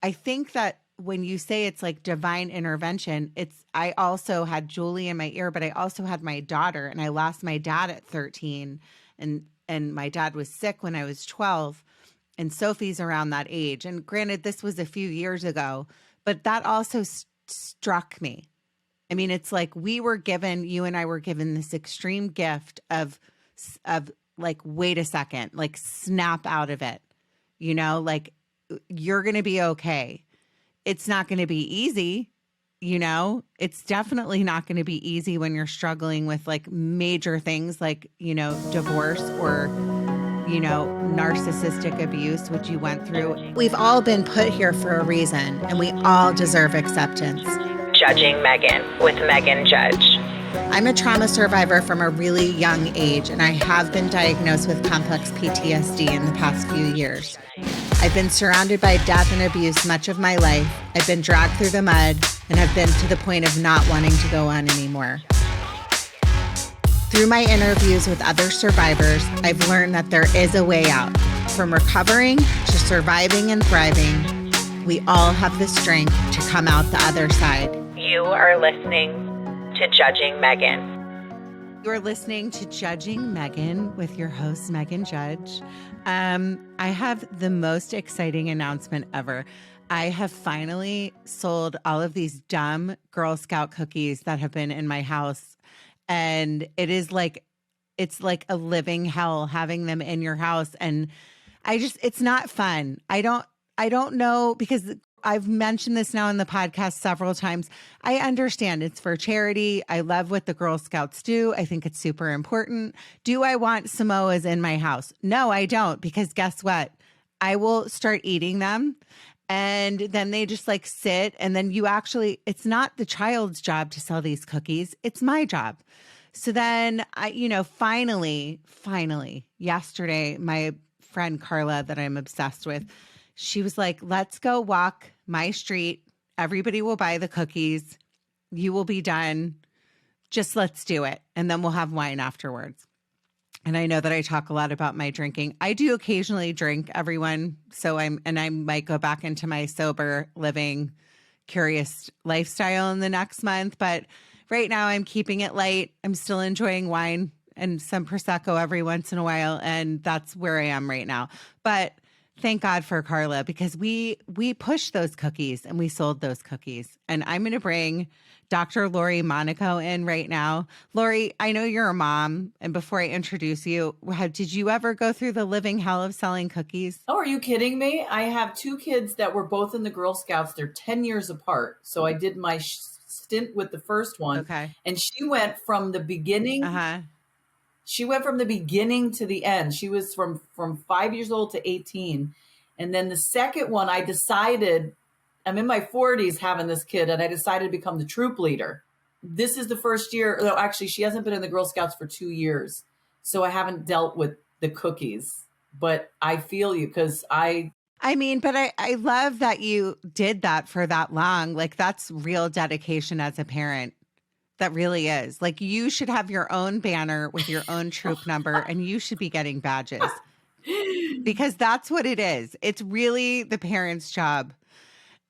I think that when you say it's like divine intervention, I also had Julie in my ear, but I also had my daughter, and I lost my dad at 13, and my dad was sick when I was 12, and Sophie's around that age. And granted, this was a few years ago, but that also struck me. I mean, it's like you and I were given this extreme gift of like, wait a second, like snap out of it, like you're going to be okay. It's not going to be easy. It's definitely not going to be easy when you're struggling with like major things like, divorce or, narcissistic abuse, which you went through. We've all been put here for a reason, and we all deserve acceptance. Judging Meghan with Meghan Judge. I'm a trauma survivor from a really young age, and I have been diagnosed with complex PTSD in the past few years. I've been surrounded by death and abuse much of my life. I've been dragged through the mud and have been to the point of not wanting to go on anymore. Through my interviews with other survivors, I've learned that there is a way out. From recovering to surviving and thriving, we all have the strength to come out the other side. You are listening to Judging Meghan. You're listening to Judging Meghan with your host, Meghan Judge. I have the most exciting announcement ever. I have finally sold all of these dumb Girl Scout cookies that have been in my house. And it's like a living hell having them in your house. And it's not fun. I don't know, because I've mentioned this now in the podcast several times. I understand it's for charity. I love what the Girl Scouts do. I think it's super important. Do I want Samoas in my house? No, I don't, because guess what? I will start eating them, and then they just like sit, and then it's not the child's job to sell these cookies. It's my job. So then finally, yesterday, my friend Carla that I'm obsessed with, she was like, let's go walk my street. Everybody will buy the cookies. You will be done. Just let's do it. And then we'll have wine afterwards. And I know that I talk a lot about my drinking. I do occasionally drink, everyone. I might go back into my sober living, curious lifestyle in the next month. But right now I'm keeping it light. I'm still enjoying wine and some Prosecco every once in a while. And that's where I am right now. But thank God for Carla, because we pushed those cookies and we sold those cookies. And I'm going to bring Dr.Lori Monaco in right now. Lori, I know you're a mom. And before I introduce you, did you ever go through the living hell of selling cookies? Oh, are you kidding me? I have two kids that were both in the Girl Scouts. They're 10 years apart. So I did my stint with the first one. Okay. And she went from the beginning. Uh-huh. She went from the beginning to the end. She was from 5 years old to 18. And then the second one, I decided, I'm in my 40s having this kid, and I decided to become the troop leader. This is the first year. No, actually, she hasn't been in the Girl Scouts for 2 years. So I haven't dealt with the cookies. But I feel you, because I love that you did that for that long. Like, that's real dedication as a parent. That really is. Like, you should have your own banner with your own troop number, and you should be getting badges, because that's what it is. It's really the parent's job.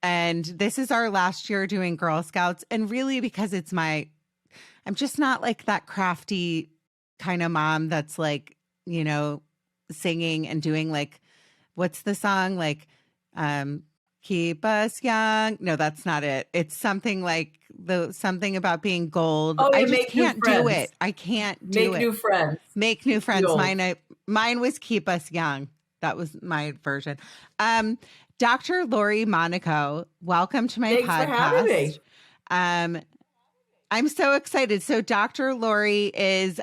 And this is our last year doing Girl Scouts. And really, because I'm just not like that crafty kind of mom that's like, singing and doing like, what's the song? Like, keep us young. No, that's not it. It's something like something about being gold. Oh, I just can't do it. I can't do it. Make new friends. Make new friends. Mine was keep us young. That was my version. Dr.Lori Monaco, welcome to my podcast. Thanks for having me. I'm so excited. So Dr. Lori is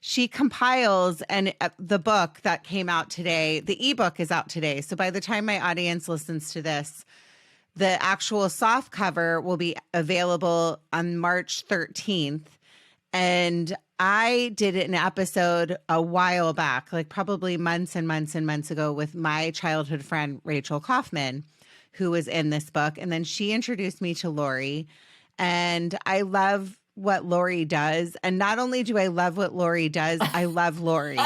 she compiles, and the book that came out today, the ebook is out today. So by the time my audience listens to this, the actual soft cover will be available on March 13th. And I did an episode a while back, like probably months and months and months ago, with my childhood friend, Rachel Kaufman, who was in this book. And then she introduced me to Lori. And I love what Lori does. And not only do I love what Lori does, I love Lori.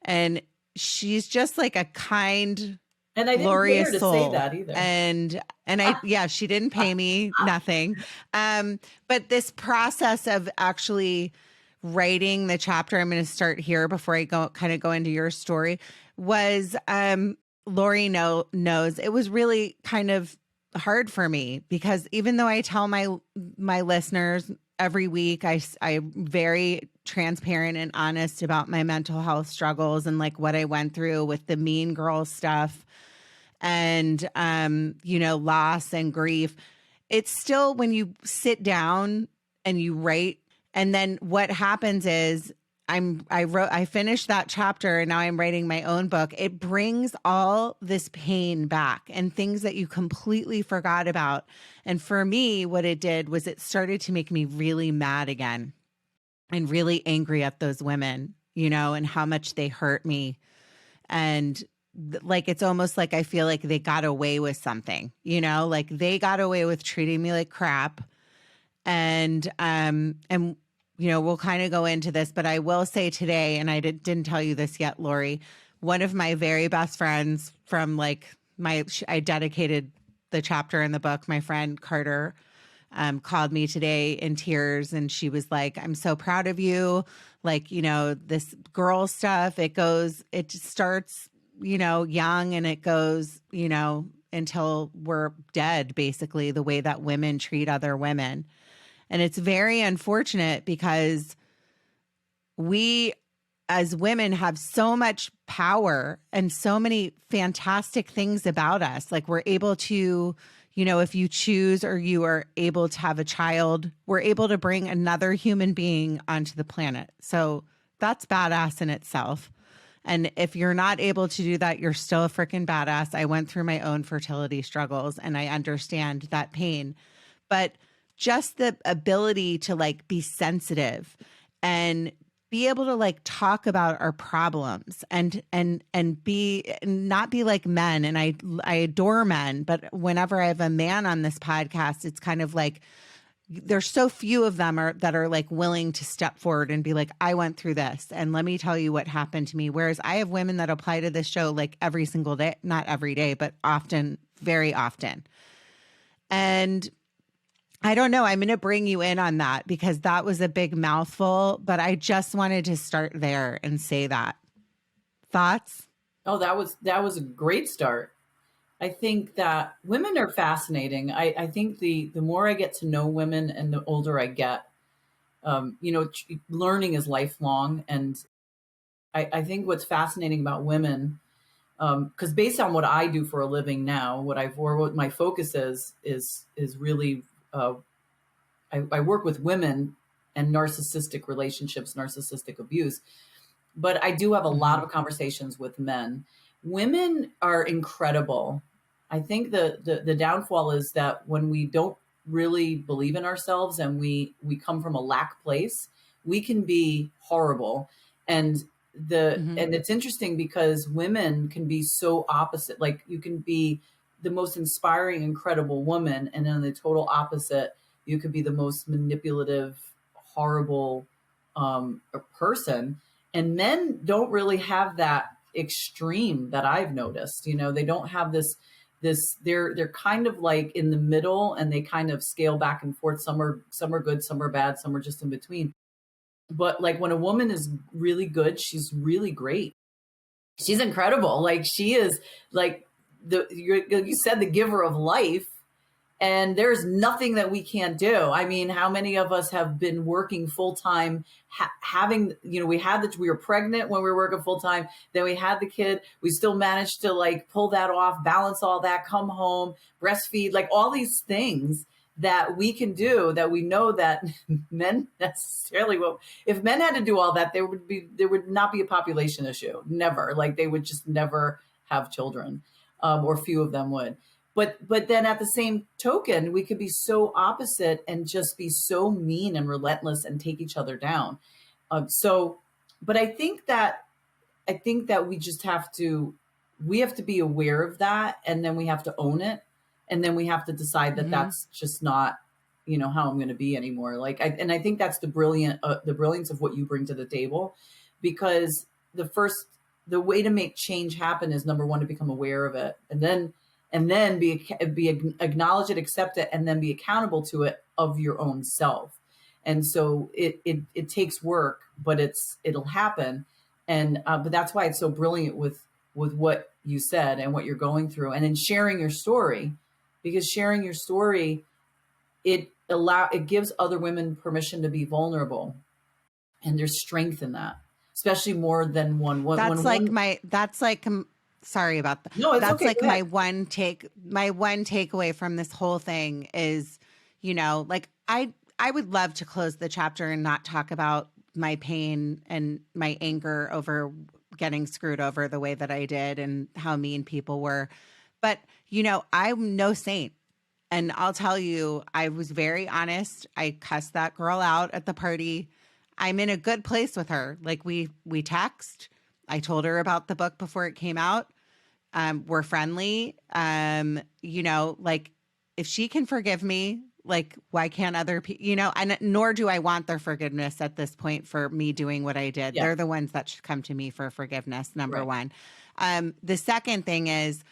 And she's just like a kind And I didn't Lori get her is to say sold. that either. And yeah, she didn't pay me nothing. But this process of actually writing the chapter, I'm going to start here before I go into your story, was Lori knows it was really kind of hard for me, because even though I tell my listeners every week, I'm very transparent and honest about my mental health struggles and like what I went through with the mean girl stuff and loss and grief. It's still, when you sit down and you write, and then what happens is I finished that chapter and now I'm writing my own book. It brings all this pain back and things that you completely forgot about. And for me, what it did was it started to make me really mad again and really angry at those women, and how much they hurt me. And like, it's almost like I feel like they got away with something, like they got away with treating me like crap. And we'll kind of go into this, but I will say today, and I didn't tell you this yet, Lori, one of my very best friends from I dedicated the chapter in the book, my friend Carter, called me today in tears, and she was like, I'm so proud of you. Like, this girl stuff, it starts, young, and it goes, until we're dead, basically, the way that women treat other women. And it's very unfortunate because we as women have so much power and so many fantastic things about us. Like, we're able to, if you choose or you are able to have a child, we're able to bring another human being onto the planet. So that's badass in itself. And if you're not able to do that, you're still a freaking badass. I went through my own fertility struggles and I understand that pain. But just the ability to like be sensitive and be able to like talk about our problems and not be like men. And I adore men, but whenever I have a man on this podcast, it's kind of like there's so few of them that are like willing to step forward and be like, I went through this and let me tell you what happened to me. Whereas I have women that apply to this show like every single day, not every day, but often, very often. And I don't know. I'm going to bring you in on that because that was a big mouthful, but I just wanted to start there and say that. Thoughts? Oh, that was a great start. I think that women are fascinating. I think the more I get to know women and the older I get, learning is lifelong. And I think what's fascinating about women, because based on what I do for a living now, what my focus is really, I work with women and narcissistic relationships, narcissistic abuse, but I do have a lot of conversations with men. Women are incredible. I think the downfall is that when we don't really believe in ourselves and we come from a lack place, we can be horrible. And and it's interesting because women can be so opposite. Like, you can be the most inspiring, incredible woman, and then the total opposite, you could be the most manipulative, horrible person. And men don't really have that extreme that I've noticed. They don't have this they're kind of like in the middle, and they kind of scale back and forth. Some are good, some are bad, some are just in between. But like, when a woman is really good, she's really great. She's incredible. Like, she is like you said, the giver of life. And there's nothing that we can't do. I mean, how many of us have been working full time, having, we were pregnant when we were working full time. Then we had the kid. We still managed to like pull that off, balance all that, come home, breastfeed, like all these things that we can do that we know that men necessarily will. If men had to do all that, there would not be a population issue. Never. Like, they would just never have children, or few of them would. But then at the same token, we could be so opposite and just be so mean and relentless and take each other down. But I think that we just have to be aware of that, and then we have to own it, and then we have to decide that that's just not, how I'm going to be anymore. Like, I think that's the brilliance of what you bring to the table, because the first the way to make change happen is, number one, to become aware of it, and then acknowledge it, accept it, and then be accountable to it of your own self. And so it takes work, but it'll happen. And but that's why it's so brilliant with what you said and what you're going through, and then sharing your story, because sharing your story, it gives other women permission to be vulnerable, and there's strength in that, especially more than one. Sorry about that. No, it's that's okay. Like my one takeaway from this whole thing is, like I would love to close the chapter and not talk about my pain and my anger over getting screwed over the way that I did and how mean people were. But, I'm no saint. And I'll tell you, I was very honest. I cussed that girl out at the party. I'm in a good place with her. Like we text. I told her about the book before it came out. We're friendly. Like if she can forgive me, like why can't other people, and nor do I want their forgiveness at this point for me doing what I did. Yeah. They're the ones that should come to me for forgiveness, number one. The second thing is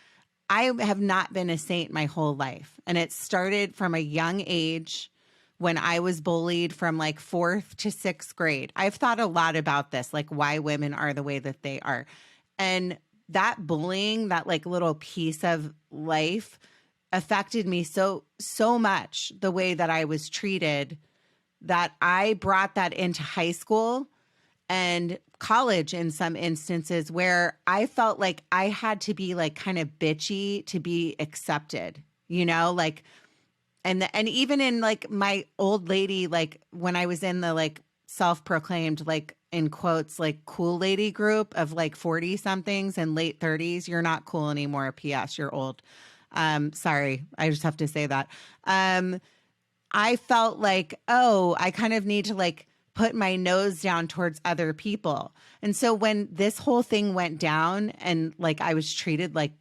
I have not been a saint my whole life. And it started from a young age when I was bullied from like 4th to 6th grade. I've thought a lot about this, like why women are the way that they are. And that bullying, that like little piece of life affected me so much, the way that I was treated, that I brought that into high school and college in some instances, where I felt like I had to be like kind of bitchy to be accepted, like, and even in like my old lady, like when I was in the like self-proclaimed, like in quotes, like cool lady group of like 40 somethings and late 30s, you're not cool anymore. PS, you're old. Sorry, I just have to say that. I felt like, I kind of need to like put my nose down towards other people. And so when this whole thing went down and like I was treated like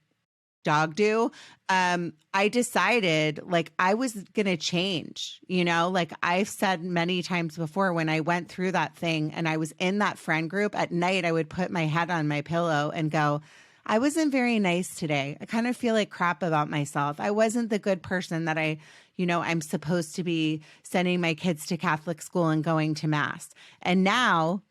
dog do, I decided like I was going to change, like I've said many times before, when I went through that thing and I was in that friend group at night, I would put my head on my pillow and go, I wasn't very nice today. I kind of feel like crap about myself. I wasn't the good person that I'm supposed to be, sending my kids to Catholic school and going to mass. And now,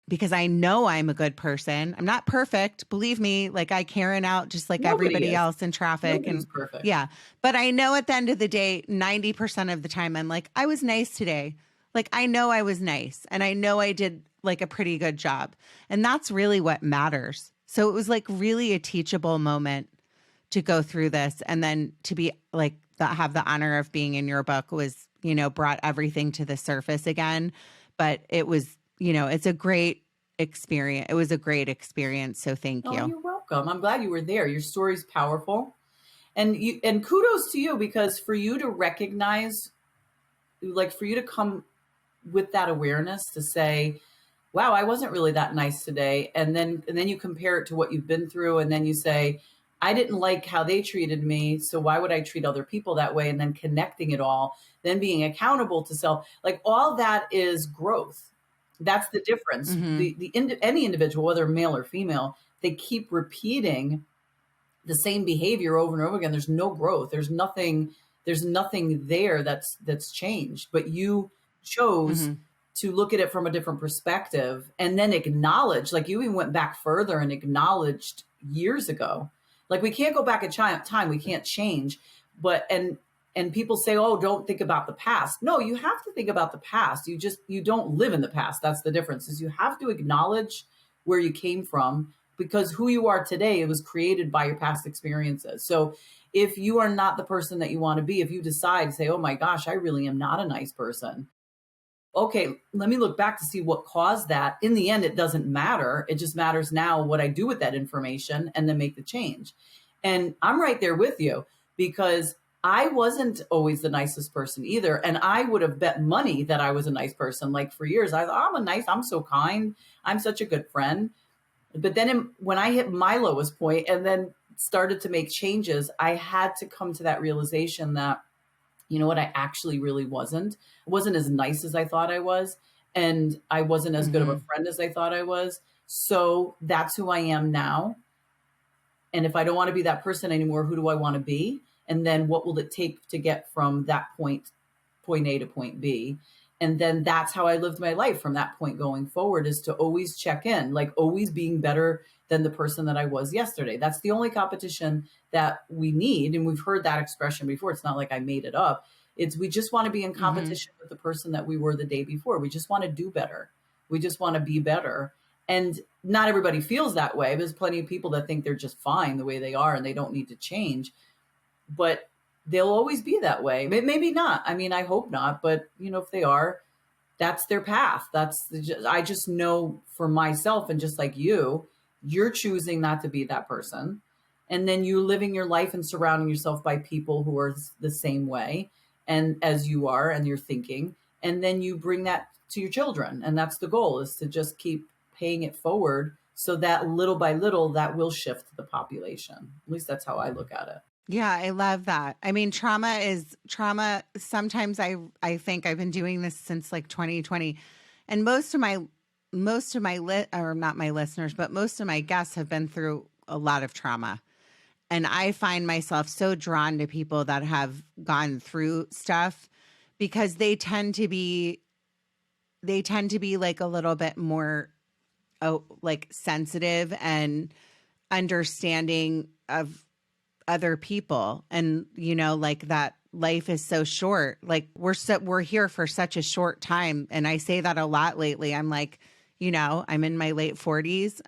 because I know I'm a good person, I'm not perfect. Believe me, like I Karen out just like everybody else in traffic. Nobody's perfect. Yeah. But I know at the end of the day, 90% of the time, I'm like, I was nice today. Like I know I was nice and I know I did like a pretty good job. And that's really what matters. So it was like really a teachable moment to go through this, and then to be like have the honor of being in your book was, brought everything to the surface again. But it was, it's a great experience. It was a great experience. So thank you. Oh, you're welcome. I'm glad you were there. Your story's powerful, and kudos to you, because for you to recognize, like for you to come with that awareness to say, wow, I wasn't really that nice today. And then you compare it to what you've been through. And then you say, I didn't like how they treated me. So why would I treat other people that way? And then connecting it all, then being accountable to self, like all that is growth. That's the difference. Mm-hmm. Any individual, whether male or female, they keep repeating the same behavior over and over again. There's no growth. There's nothing there that's changed, but you chose to look at it from a different perspective, and then acknowledge, like you even went back further and acknowledged years ago. Like we can't go back in time. We can't change, but, and people say, oh, don't think about the past. No, you have to think about the past. You don't live in the past. That's the difference, is you have to acknowledge where you came from, because who you are today, it was created by your past experiences. So if you are not the person that you want to be, if you decide to say, oh my gosh, I really am not a nice person. Okay, let me look back to see what caused that. In the end, it doesn't matter. It just matters now what I do with that information, and then make the change. And I'm right there with you, because I wasn't always the nicest person either. And I would have bet money that I was a nice person. Like for years, I thought, I'm so kind. I'm such a good friend. But then when I hit my lowest point and then started to make changes, I had to come to that realization that, you know what, I actually really wasn't. I wasn't as nice as I thought I was. And I wasn't as good of a friend as I thought I was. So that's who I am now. And if I don't want to be that person anymore, who do I want to be? And then what will it take to get from that point A to point B? And then that's how I lived my life from that point going forward, is to always check in, like always being better than the person that I was yesterday. That's the only competition that we need. And we've heard that expression before. It's not like I made it up. It's we just want to be in competition with the person that we were the day before. We just want to do better. We just want to be better. And not everybody feels that way. There's plenty of people that think they're just fine the way they are and they don't need to change. But they'll always be that way. Maybe not. I mean, I hope not. But, if they are, that's their path. I just know for myself, and just like you're choosing not to be that person. And then you're living your life and surrounding yourself by people who are the same way and as you are and you're thinking. And then you bring that to your children. And that's the goal, is to just keep paying it forward so that little by little that will shift the population. At least that's how I look at it. Yeah, I love that. I mean, trauma. Sometimes I think I've been doing this since like 2020, and most of my not my listeners, but most of my guests have been through a lot of trauma. And I find myself so drawn to people that have gone through stuff, because they tend to be like a little bit more like sensitive and understanding of other people. And, like that life is so short. Like we're here for such a short time. And I say that a lot lately. I'm like, I'm in my late 40s.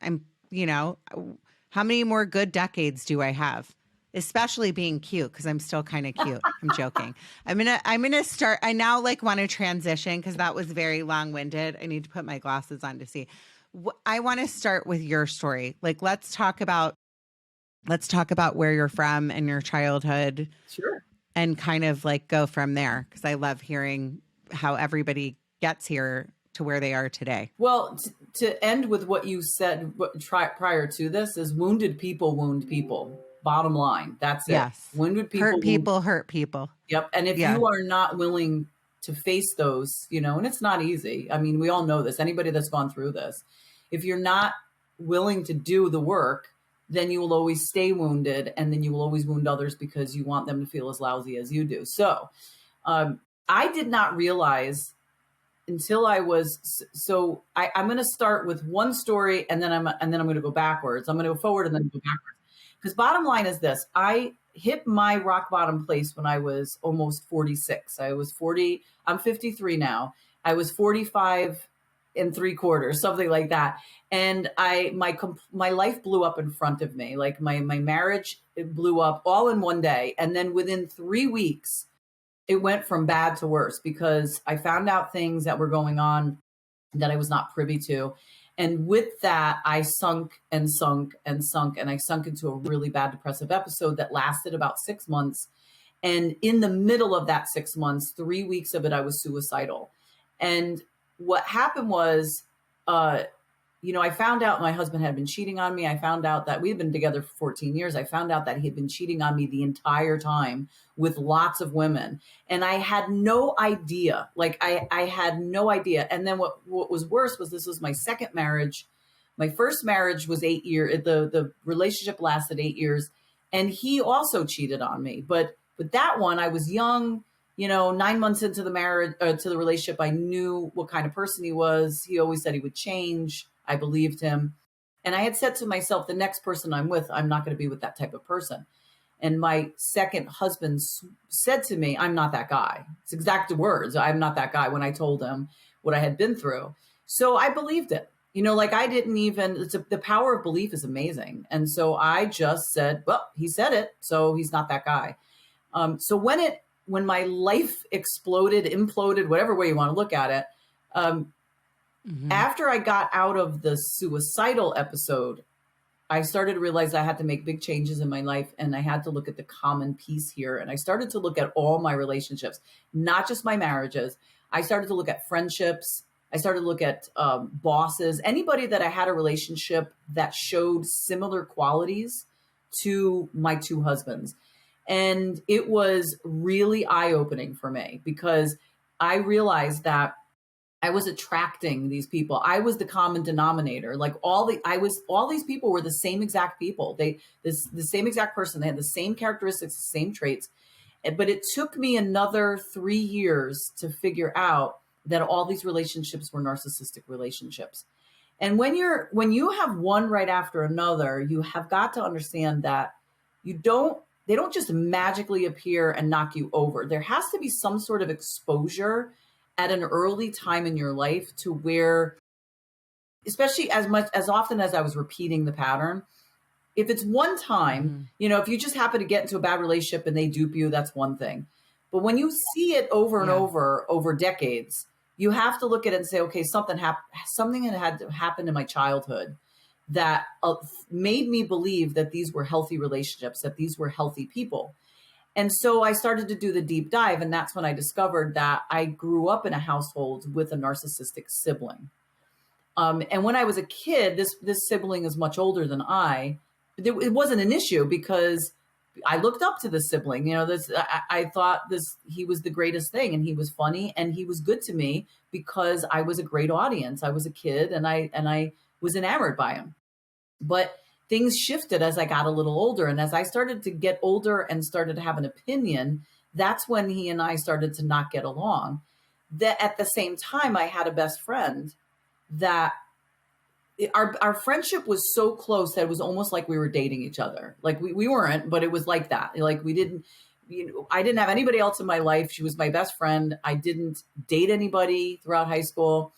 How many more good decades do I have? Especially being cute, because I'm still kind of cute. I'm joking. I'm gonna start. I now want to transition, because that was very long-winded. I need to put my glasses on to see. I want to start with your story. Let's talk about where you're from and your childhood. Sure. And kind of go from there, because I love hearing how everybody gets here to where they are today. Well, to end with what you said prior to this, is wounded people wound people. Bottom line. That's it. Yes. Wounded people hurt people. Yep. And if you are not willing to face those, and it's not easy. I mean, we all know this. Anybody that's gone through this, if you're not willing to do the work, then you will always stay wounded, and then you will always wound others because you want them to feel as lousy as you do. So I did not realize until I was, I'm going to start with one story, and then I'm going to go backwards. I'm going to go forward and then go backwards. Because bottom line is this: I hit my rock bottom place when I was almost 46. I was 40. I'm 53 now. I was 45 and 3/4, something like that. And my life blew up in front of me. Like my marriage, it blew up all in one day. And then within 3 weeks, it went from bad to worse, because I found out things that were going on that I was not privy to. And with that, I sunk and sunk and sunk. And I sunk into a really bad depressive episode that lasted about 6 months. And in the middle of that 6 months, 3 weeks of it, I was suicidal. And what happened was, I found out my husband had been cheating on me. I found out that we had been together for 14 years. I found out that he had been cheating on me the entire time with lots of women. And I had no idea. I had no idea. And then what was worse was, this was my second marriage. My first marriage was 8 years. The relationship lasted 8 years. And he also cheated on me. But with that one, I was young. 9 months into the marriage, to the relationship, I knew what kind of person he was. He always said he would change. I believed him. And I had said to myself, the next person I'm with, I'm not going to be with that type of person. And my second husband said to me, I'm not that guy. It's exact words. I'm not that guy, when I told him what I had been through. So I believed it. I didn't even, the power of belief is amazing. And so I just said, well, he said it, so he's not that guy. So when my life exploded, imploded, whatever way you want to look at it, after I got out of the suicidal episode, I started to realize I had to make big changes in my life, and I had to look at the common piece here. And I started to look at all my relationships, not just my marriages. I started to look at friendships. I started to look at bosses, anybody that I had a relationship that showed similar qualities to my two husbands. And it was really eye-opening for me, because I realized that I was attracting these people. I was the common denominator. Like all these people were the same exact people. The same exact person. They had the same characteristics, the same traits. But it took me another 3 years to figure out that all these relationships were narcissistic relationships. And when you have one right after another, you have got to understand that they don't just magically appear and knock you over. There has to be some sort of exposure at an early time in your life to where, especially as often as I was repeating the pattern, if it's one time, if you just happen to get into a bad relationship and they dupe you, that's one thing. But when you see it over and over decades, you have to look at it and say, okay, something had happened in my childhood that made me believe that these were healthy relationships, that these were healthy people. And so I started to do the deep dive. And that's when I discovered that I grew up in a household with a narcissistic sibling. And when I was a kid, this sibling is much older than I. It wasn't an issue because I looked up to the sibling. I thought he was the greatest thing, and he was funny and he was good to me because I was a great audience. I was a kid and I was enamored by him. But things shifted as I got a little older. And as I started to get older and started to have an opinion, that's when he and I started to not get along. That at the same time, I had a best friend that our friendship was so close that it was almost like we were dating each other. Like we weren't, but it was like that. Like I didn't have anybody else in my life. She was my best friend. I didn't date anybody throughout high school.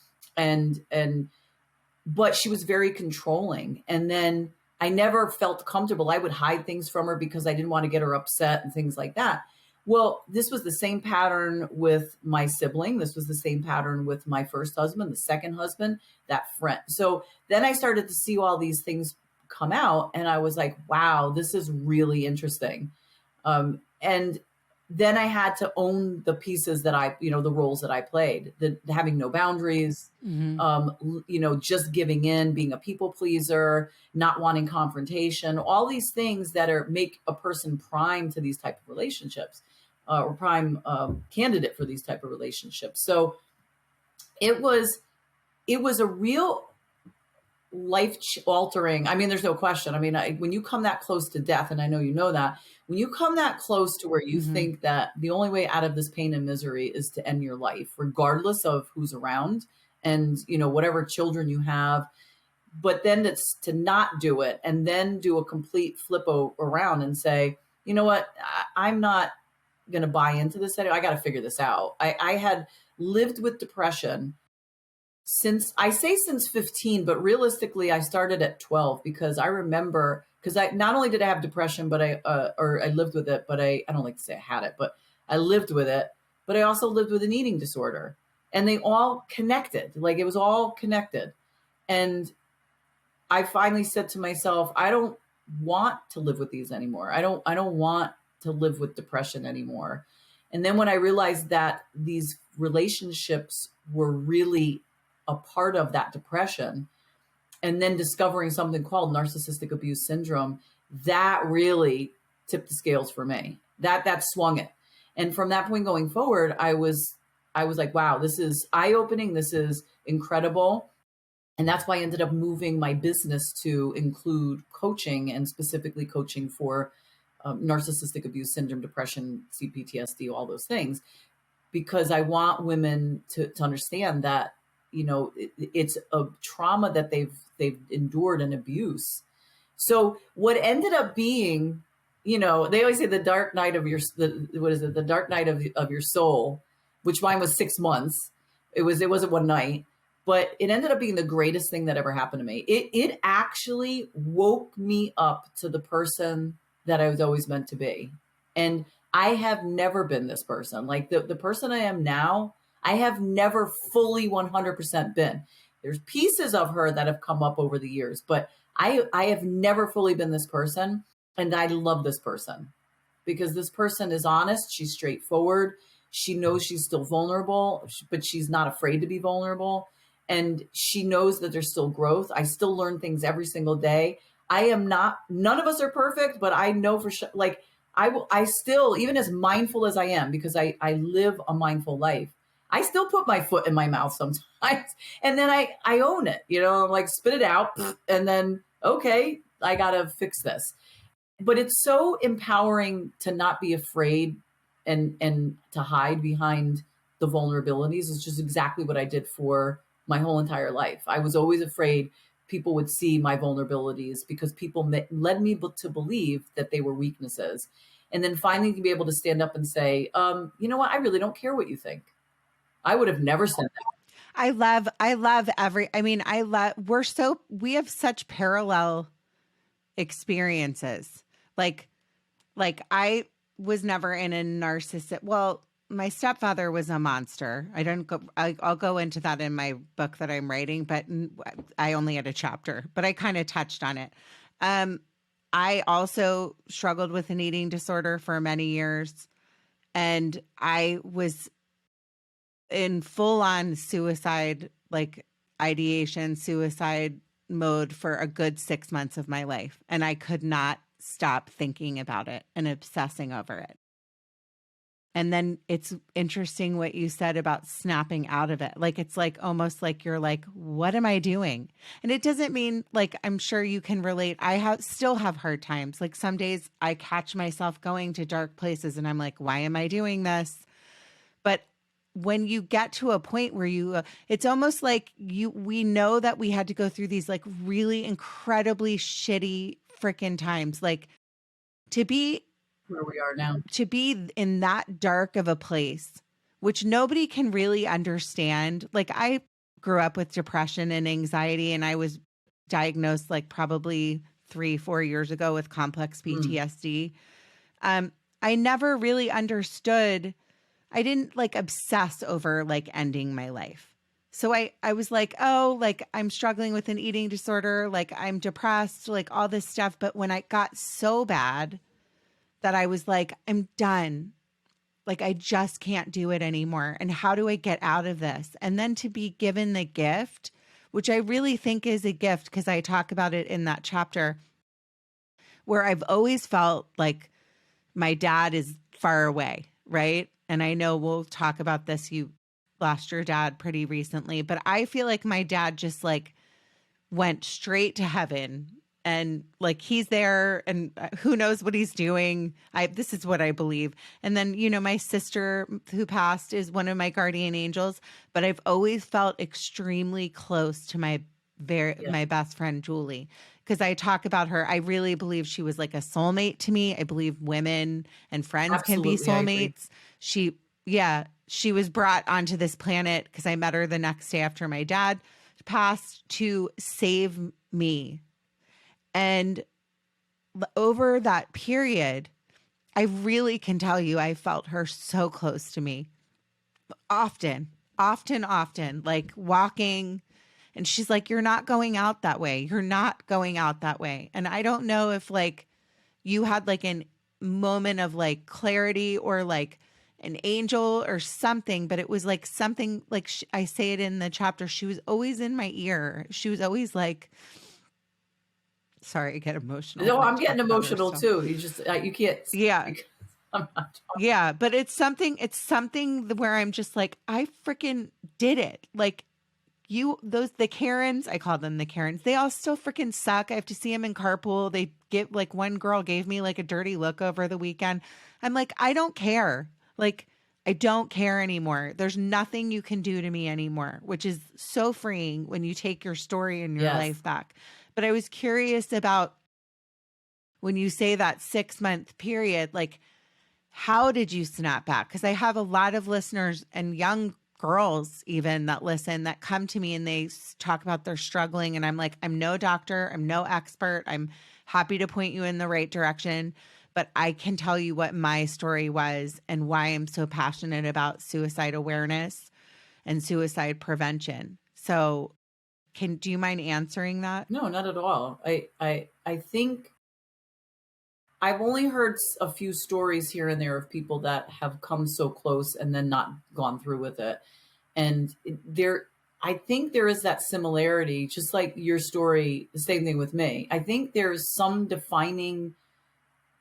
But she was very controlling. And then I never felt comfortable. I would hide things from her because I didn't want to get her upset and things like that. Well, this was the same pattern with my sibling. This was the same pattern with my first husband, the second husband, that friend. So then I started to see all these things come out and I was like, wow, this is really interesting. And then I had to own the pieces that the roles that I played, having no boundaries, just giving in, being a people pleaser, not wanting confrontation, all these things that make a person prime to these type of relationships, or prime candidate for these type of relationships. So it was a real life altering. I mean, there's no question. I mean, when you come that close to death, and I know you know that, when you come that close to where you think that the only way out of this pain and misery is to end your life, regardless of who's around and, whatever children you have, but then it's to not do it and then do a complete flip around and say, you know what, I'm not going to buy into this anymore. I got to figure this out. I had lived with depression since 15, but realistically I started at 12 because I remember, because I not only did I have depression, but I lived with it, but I don't like to say I had it, but I lived with it, but I also lived with an eating disorder, and they all connected. Like it was all connected. And I finally said to myself, I don't want to live with these anymore. I don't want to live with depression anymore. And then when I realized that these relationships were really a part of that depression, and then discovering something called narcissistic abuse syndrome, that really tipped the scales for me. That swung it. And from that point going forward, I was like, wow, this is eye-opening. This is incredible. And that's why I ended up moving my business to include coaching, and specifically coaching for narcissistic abuse syndrome, depression, CPTSD, all those things, because I want women to understand that, it's a trauma that they've endured, an abuse. So what ended up being, they always say the dark night of the dark night of your soul, which mine was 6 months. It wasn't one night, but it ended up being the greatest thing that ever happened to me. It actually woke me up to the person that I was always meant to be. And I have never been this person. Like the person I am now, I have never fully 100% been. There's pieces of her that have come up over the years, but I have never fully been this person. And I love this person because this person is honest. She's straightforward. She knows she's still vulnerable, but she's not afraid to be vulnerable. And she knows that there's still growth. I still learn things every single day. none of us are perfect, but I know for sure, like I still, even as mindful as I am, because I live a mindful life, I still put my foot in my mouth sometimes. And then I own it, I'm like, spit it out. And then, okay, I got to fix this. But it's so empowering to not be afraid and to hide behind the vulnerabilities. It's just exactly what I did for my whole entire life. I was always afraid people would see my vulnerabilities because people led me to believe that they were weaknesses. And then finally to be able to stand up and say, you know what? I really don't care what you think. I would have never said that. We have such parallel experiences. Like I was never in a narcissist. Well, my stepfather was a monster. I'll go into that in my book that I'm writing, but I only had a chapter, but I kind of touched on it. I also struggled with an eating disorder for many years, and I was in full on suicide, like ideation, suicide mode for a good 6 months of my life. And I could not stop thinking about it and obsessing over it. And then it's interesting what you said about snapping out of it. Like, it's like almost like you're like, what am I doing? And it doesn't mean, like, I'm sure you can relate. I still have hard times. Like, some days I catch myself going to dark places and I'm like, why am I doing this? But when you get to a point where it's almost like we know that we had to go through these like really incredibly shitty freaking times, like to be where we are now, to be in that dark of a place, which nobody can really understand. Like, I grew up with depression and anxiety, and I was diagnosed like probably 3-4 years ago with complex PTSD. I never really understood. I didn't like obsess over like ending my life. So I was like, oh, like I'm struggling with an eating disorder, like I'm depressed, like all this stuff. But when I got so bad that I was like, I'm done. Like, I just can't do it anymore. And how do I get out of this? And then to be given the gift, which I really think is a gift, because I talk about it in that chapter, where I've always felt like my dad is far away, right? And I know we'll talk about this. You lost your dad pretty recently, but I feel like my dad just like went straight to heaven, and like he's there, and who knows what he's doing. This is what I believe. And then, my sister who passed is one of my guardian angels, but I've always felt extremely close to my best friend, Julie, because I talk about her. I really believe she was like a soulmate to me. I believe women and friends Absolutely, can be soulmates. She was brought onto this planet because I met her the next day after my dad passed to save me. And over that period, I really can tell you, I felt her so close to me. Often, like walking. And she's like, you're not going out that way. You're not going out that way. And I don't know if like you had like a moment of like clarity or like an angel or something, but it was like something like I say it in the chapter. She was always in my ear. She was always like, sorry, I get emotional. No, I'm getting emotional too. You just, you can't. Yeah. Yeah. But it's something where I'm just like, I freaking did it. Like, the Karens, I call them the Karens, they all still freaking suck. I have to see them in carpool. They get like, one girl gave me like a dirty look over the weekend. I'm like, I don't care. Like, I don't care anymore. There's nothing you can do to me anymore, which is so freeing when you take your story and your life back. But I was curious about when you say that 6-month period, like, how did you snap back? Because I have a lot of listeners and young girls even that listen, that come to me and they talk about their struggling. And I'm like, I'm no doctor. I'm no expert. I'm happy to point you in the right direction. But I can tell you what my story was and why I'm so passionate about suicide awareness and suicide prevention. So do you mind answering that? No, not at all. I think I've only heard a few stories here and there of people that have come so close and then not gone through with it. And I think there is that similarity, just like your story, the same thing with me. I think there's some defining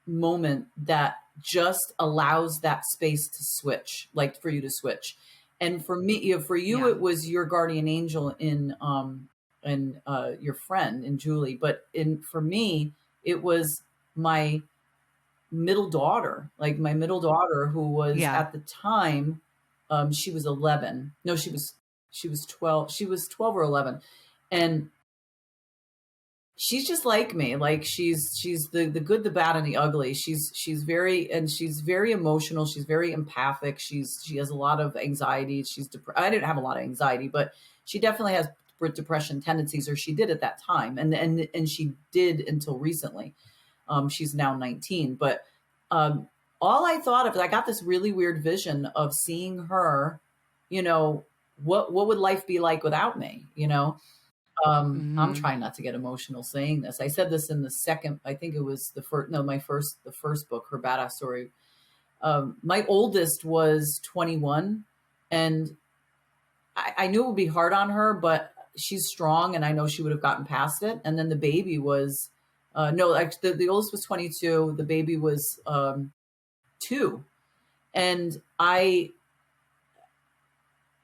moment that just allows that space to switch, like for you to switch. And for me, for you, Yeah. it was your guardian angel in your friend in Julie. But for me, it was my middle daughter, like my middle daughter, who was Yeah. at the time, she was 11. No, she was 12. She was 12 or 11, and she's just like me. Like she's the good, the bad, and the ugly. She's very emotional. She's very empathic. She has a lot of anxiety. I didn't have a lot of anxiety, but she definitely has depression tendencies, or she did at that time, and she did until recently. She's now 19, but um, all I thought of is I got this really weird vision of seeing her. You know, what would life be like without me? You know, I'm Hmm. trying not to get emotional saying this. I said this in the second, I think it was the first book, Her Badass Story. My oldest was 21, and I knew it would be hard on her, but she's strong, and I know she would have gotten past it. And then the baby was, no, actually, the oldest was 22. The baby was 2. And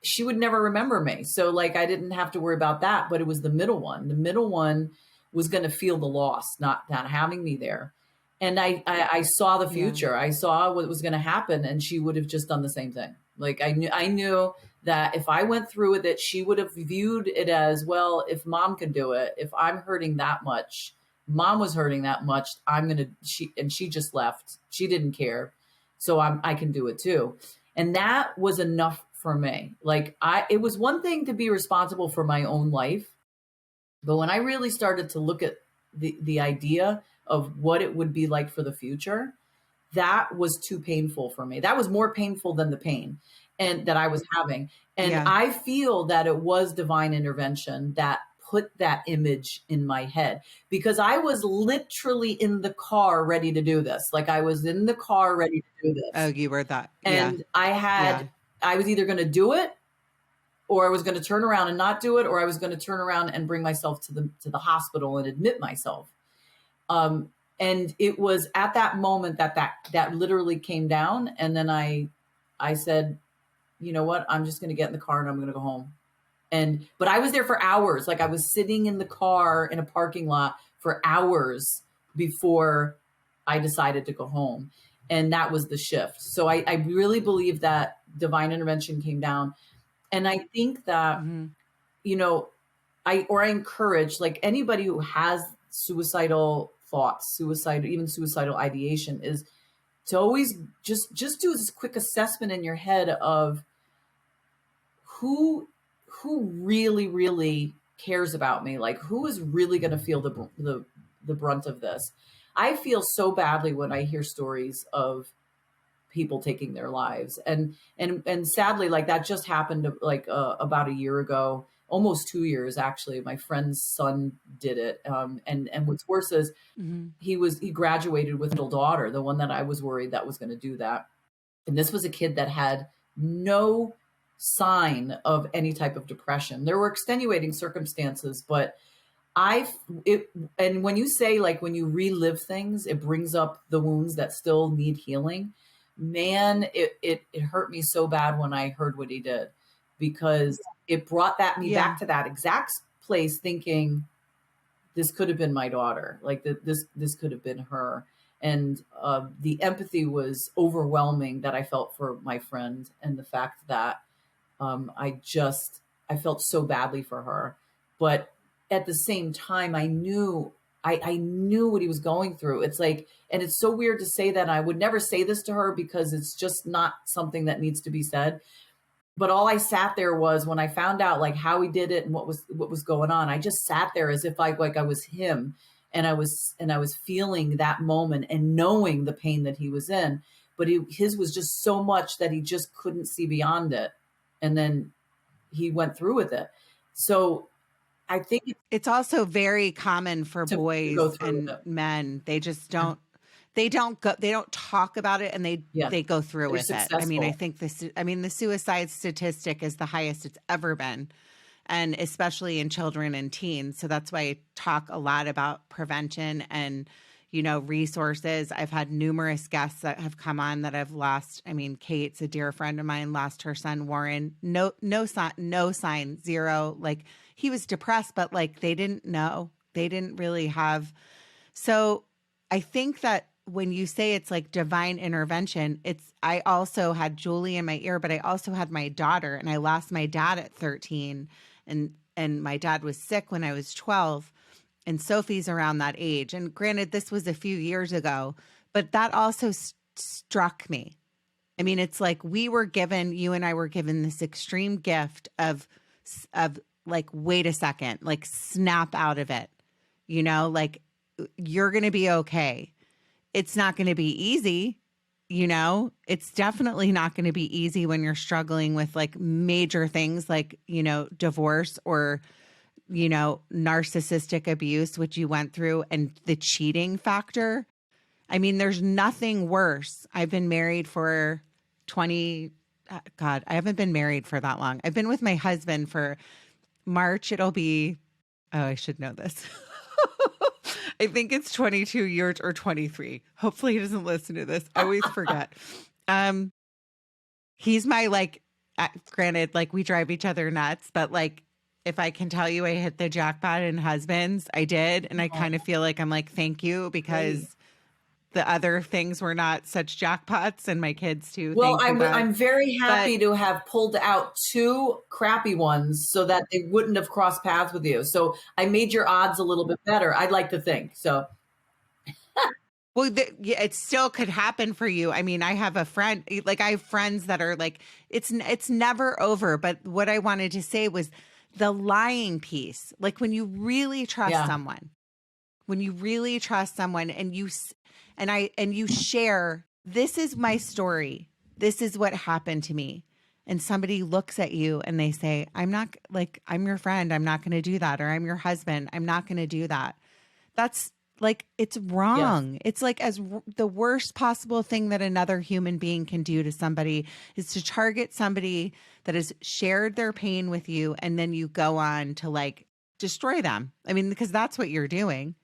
she would never remember me. So like I didn't have to worry about that, but it was the middle one. The middle one was going to feel the loss, not having me there. And I saw the Yeah. future. I saw what was going to happen, and she would have just done the same thing. Like I knew that if I went through with it, she would have viewed it as, well, if mom can do it, if I'm hurting that much, mom was hurting that much, she just left. She didn't care. So I can do it too. And that was enough for me. Like it was one thing to be responsible for my own life, but when I really started to look at the idea of what it would be like for the future, that was too painful for me. That was more painful than the pain and that I was having. And Yeah. I feel that it was divine intervention that put that image in my head, because I was literally in the car ready to do this. Like I was in the car ready to do Oh, this. you were that. Yeah. And Yeah. I was either going to do it, or I was going to turn around and not do it, or I was going to turn around and bring myself to the hospital and admit myself. And it was at that moment that literally came down. And then I said, you know what? I'm just going to get in the car and I'm going to go home. But I was there for hours. Like I was sitting in the car in a parking lot for hours before I decided to go home. And that was the shift. So I really believe that divine intervention came down. And I think that, Hmm. you know, I encourage, like, anybody who has suicidal thoughts, even suicidal ideation, is to always just do this quick assessment in your head of who really, really cares about me. Like, who is really going to feel the brunt of this? I feel so badly when I hear stories of people taking their lives, and sadly, like that just happened like about a year ago, almost 2 years actually. My friend's son did it, and what's worse is Hmm. he graduated with a little daughter, the one that I was worried that was going to do that. And this was a kid that had no sign of any type of depression. There were extenuating circumstances, but and when you say, like, when you relive things, it brings up the wounds that still need healing. Man, it hurt me so bad when I heard what he did, because it brought me Yeah. back to that exact place, thinking this could have been my daughter. Like this could have been her. And the empathy was overwhelming that I felt for my friend, and the fact that I felt so badly for her. But at the same time, I knew what he was going through. It's like, and it's so weird to say that. I would never say this to her because it's just not something that needs to be said. But all I sat there was, when I found out like how he did it and what was going on, I just sat there as if I was him, and I was feeling that moment and knowing the pain that he was in. But his was just so much that he just couldn't see beyond it, and then he went through with it. So I think it's It's also very common for to go boys through with and it. men. They just Yeah. they don't talk about it, and Yeah. they go through They're with it. I mean, I successful. think the suicide statistic is the highest it's ever been, and especially in children and teens. So that's why I talk a lot about prevention and, resources. I've had numerous guests that have come on that I've lost. I mean, Kate's a dear friend of mine, lost her son, Warren. No sign, zero. Like, he was depressed, but like, they didn't know. They didn't really have. So I think that when you say it's like divine intervention, I also had Julie in my ear, but I also had my daughter, and I lost my dad at 13, and my dad was sick when I was 12. And Sophie's around that age. And granted, this was a few years ago, but that also struck me. I mean, it's like you and I were given this extreme gift of like, wait a second, like, snap out of it, like, you're going to be okay. It's not going to be easy. It's definitely not going to be easy when you're struggling with like major things like, divorce or narcissistic abuse, which you went through, and the cheating factor. I mean, there's nothing worse. I've been married for 20, God, I haven't been married for that long. I've been with my husband for March. It'll be, oh, I should know this. I think it's 22 years or 23. Hopefully he doesn't listen to this. I always forget. He's my, like, granted, like, we drive each other nuts, but like, if I can tell you I hit the jackpot in husbands, I did. And I kind of feel like I'm like, thank you, because the other things were not such jackpots, and my kids too. Well, I'm very happy to have pulled out 2 crappy ones so that they wouldn't have crossed paths with you. So I made your odds a little bit better, I'd like to think. So. Well, it still could happen for you. I mean, I have a friend, like, I have friends that are like, it's never over. But what I wanted to say was the lying piece. Like, when you really trust someone, and you share, this is my story, this is what happened to me, and somebody looks at you and they say, I'm your friend, I'm not going to do that, or I'm your husband, I'm not going to do that. That's like, it's wrong. Yes. It's like the worst possible thing that another human being can do to somebody is to target somebody that has shared their pain with you, and then you go on to like destroy them. I mean, because that's what you're doing.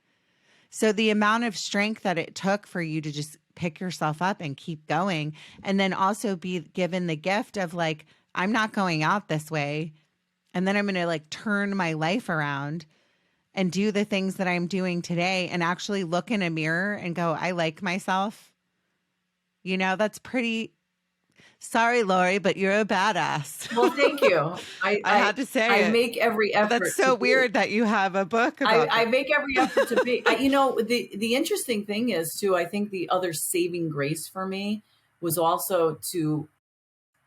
So the amount of strength that it took for you to just pick yourself up and keep going, and then also be given the gift of like, I'm not going out this way, and then I'm going to like turn my life around and do the things that I'm doing today, and actually look in a mirror and go, I like myself. That's pretty, sorry, Lori, but you're a badass. Well, thank you. I had to say I make every effort. That's so weird that you have a book about I make every effort to be, the interesting thing is too, I think the other saving grace for me was also to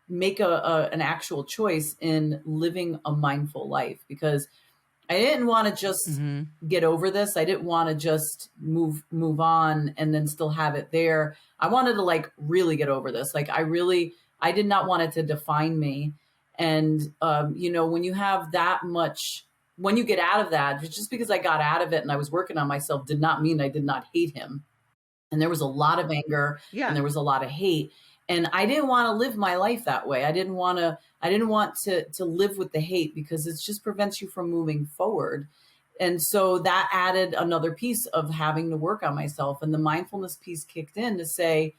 make an actual choice in living a mindful life, because I didn't want to just get over this. I didn't want to just move on and then still have it there. I wanted to like really get over this. Like, I did not want it to define me. And, when you have that much, when you get out of that, just because I got out of it and I was working on myself did not mean I did not hate him. And there was a lot of anger and there was a lot of hate. And I didn't want to live my life that way. I didn't want to live with the hate, because it just prevents you from moving forward. And so that added another piece of having to work on myself. And the mindfulness piece kicked in to say,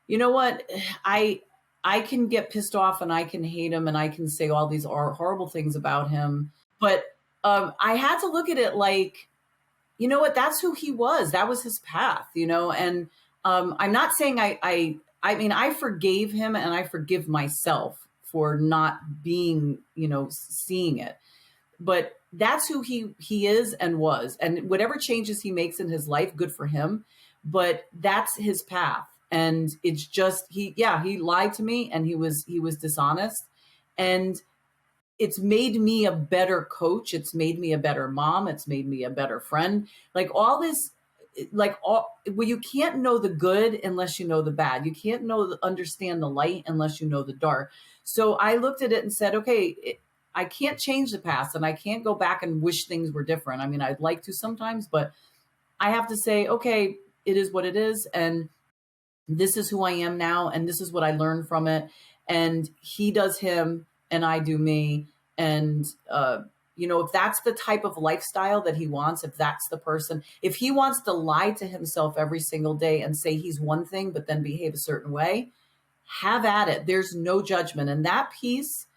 you know what, I can get pissed off and I can hate him and I can say all these horrible things about him. But I had to look at it like, you know what, that's who he was. That was his path, and I'm not saying I mean, I forgave him and I forgive myself for not being, seeing it. But that's who he is and was. And whatever changes he makes in his life, good for him. But that's his path. And it's just, he lied to me, and he was dishonest. And it's made me a better coach. It's made me a better mom. It's made me a better friend. Like all this, well, you can't know the good unless you know the bad. You can't understand the light unless you know the dark. So I looked at it and said, okay, I can't change the past, and I can't go back and wish things were different. I mean, I'd like to sometimes, but I have to say, okay, it is what it is. And this is who I am now. And this is what I learned from it. And he does him and I do me. And, if that's the type of lifestyle that he wants, if that's the person, if he wants to lie to himself every single day and say he's one thing, but then behave a certain way, have at it. There's no judgment. And that piece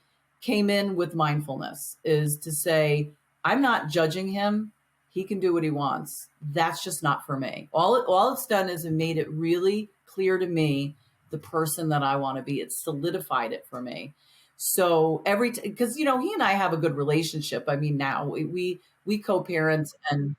came in with mindfulness, is to say, I'm not judging him. He can do what he wants. That's just not for me. All it's done is it made it really clear to me the person that I want to be. It solidified it for me. So because he and I have a good relationship. I mean, now we co-parent. And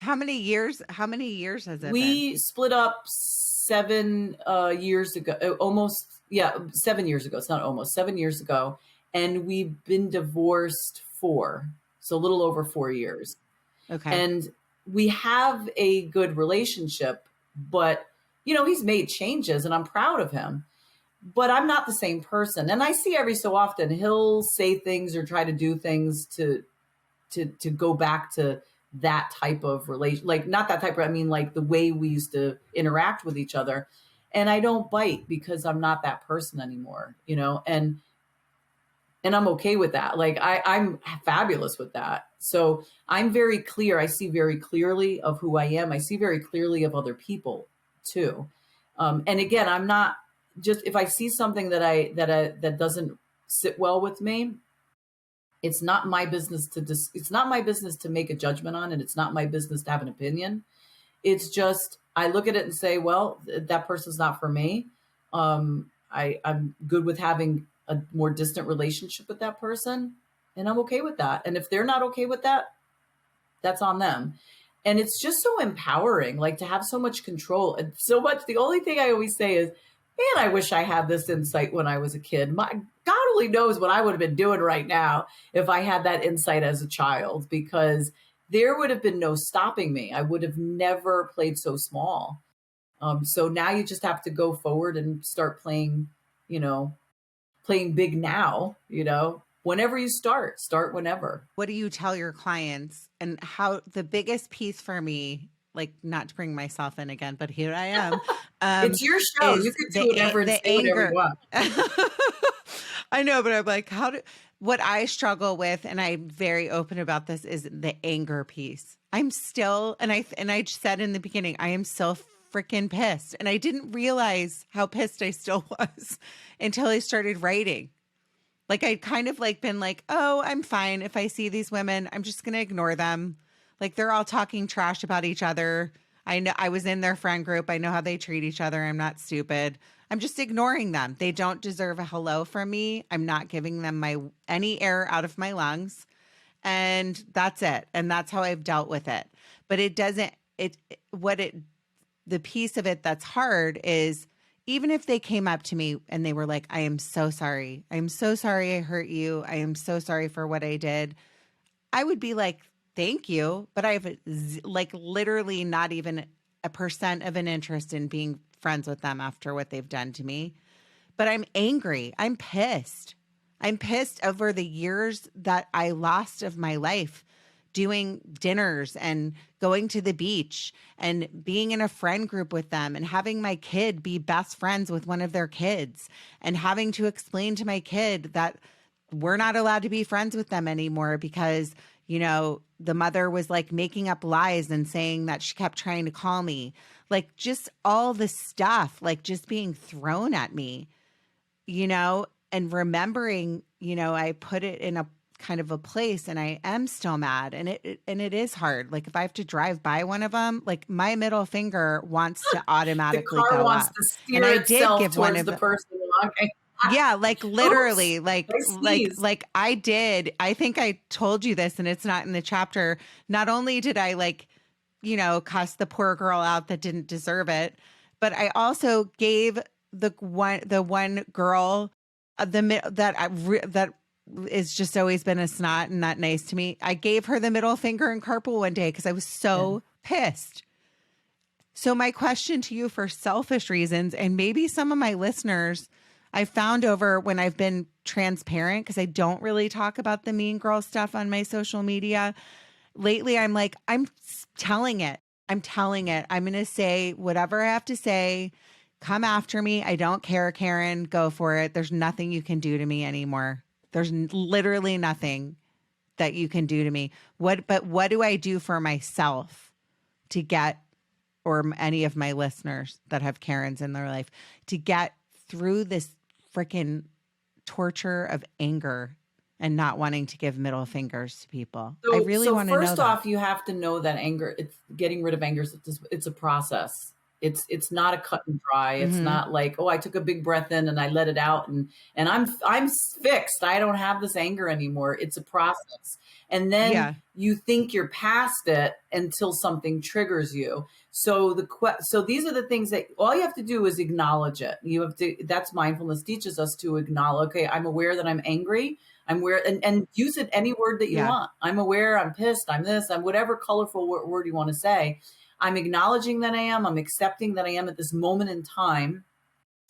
how many years has it we been? split up 7 years ago, almost. Yeah, 7 years ago. It's not almost 7 years ago. And we've been divorced 4, so a little over 4 years. Okay. And we have a good relationship, but he's made changes and I'm proud of him, but I'm not the same person. And I see every so often he'll say things or try to do things to go back to that type of relation, like not that type of, I mean, like the way we used to interact with each other. And I don't bite because I'm not that person anymore, and I'm okay with that. Like I'm fabulous with that. So I'm very clear. I see very clearly of who I am. I see very clearly of other people too. And again, I'm not just, if I see something that doesn't sit well with me, it's not my business to make a judgment on it. It's not my business to have an opinion. It's just, I look at it and say, well, that person's not for me. I'm good with having a more distant relationship with that person, and I'm okay with that. And if they're not okay with that, that's on them. And it's just so empowering, like to have so much control and so much. The only thing I always say is, man, I wish I had this insight when I was a kid. My God only knows what I would have been doing right now if I had that insight as a child, because there would have been no stopping me. I would have never played so small. So now you just have to go forward and start playing big now, whenever you start whenever. What do you tell your clients? And how the biggest piece for me, like not to bring myself in again, but here I am. It's your show. You can do whatever and say whatever you want. I know, but I'm like, what I struggle with, and I'm very open about this, is the anger piece. I'm still, and I said in the beginning, I am so freaking pissed. And I didn't realize how pissed I still was until I started writing. Like I'd kind of like been like, oh, I'm fine. If I see these women, I'm just going to ignore them. Like they're all talking trash about each other. I know I was in their friend group. I know how they treat each other. I'm not stupid. I'm just ignoring them. They don't deserve a hello from me. I'm not giving them any air out of my lungs. And that's it. And that's how I've dealt with it. But the piece of it that's hard is, even if they came up to me and they were like, I am so sorry. I'm so sorry I hurt you. I am so sorry for what I did. I would be like, thank you. But I have literally not even a % of an interest in being friends with them after what they've done to me. But I'm angry. I'm pissed. I'm pissed over the years that I lost of my life, doing dinners and going to the beach and being in a friend group with them and having my kid be best friends with one of their kids and having to explain to my kid that we're not allowed to be friends with them anymore because, the mother was like making up lies and saying that she kept trying to call me. Like just all the stuff, like just being thrown at me, and remembering, I put it in a kind of a place and I am still mad, and it is hard. Like if I have to drive by one of them, like my middle finger wants to automatically the car go wants up. to steer and I did give one of the person walking. Yeah, like literally, Oops, like I did. I think I told you this and it's not in the chapter. Not only did I cuss the poor girl out that didn't deserve it, but I also gave the one girl that is just always been a snot and not nice to me. I gave her the middle finger in carpool one day because I was so pissed. So my question to you, for selfish reasons, and maybe some of my listeners, I found over when I've been transparent, because I don't really talk about the mean girl stuff on my social media. Lately, I'm like, I'm telling it. I'm going to say whatever I have to say. Come after me. I don't care, Karen. Go for it. There's nothing you can do to me anymore. There's literally nothing. that you can do to me. But what do I do for myself to get, or any of my listeners that have Karens in their life, to get through this freaking torture of anger and not wanting to give middle fingers to people? I really want to know that. So first off, you have to know that anger, it's getting rid of anger. It's a process. It's not a cut and dry. It's not like, oh, I took a big breath in and I let it out and I'm fixed. I don't have this anger anymore. It's a process. And then you think you're past it until something triggers you. So these are the things that all you have to do is acknowledge it. You have to, that's mindfulness teaches us to acknowledge, okay, I'm aware that I'm angry. I'm aware, and use it any word that you want. I'm aware, I'm pissed, I'm this, I'm whatever colorful word you want to say. I'm acknowledging that I am, I'm accepting that I am at this moment in time.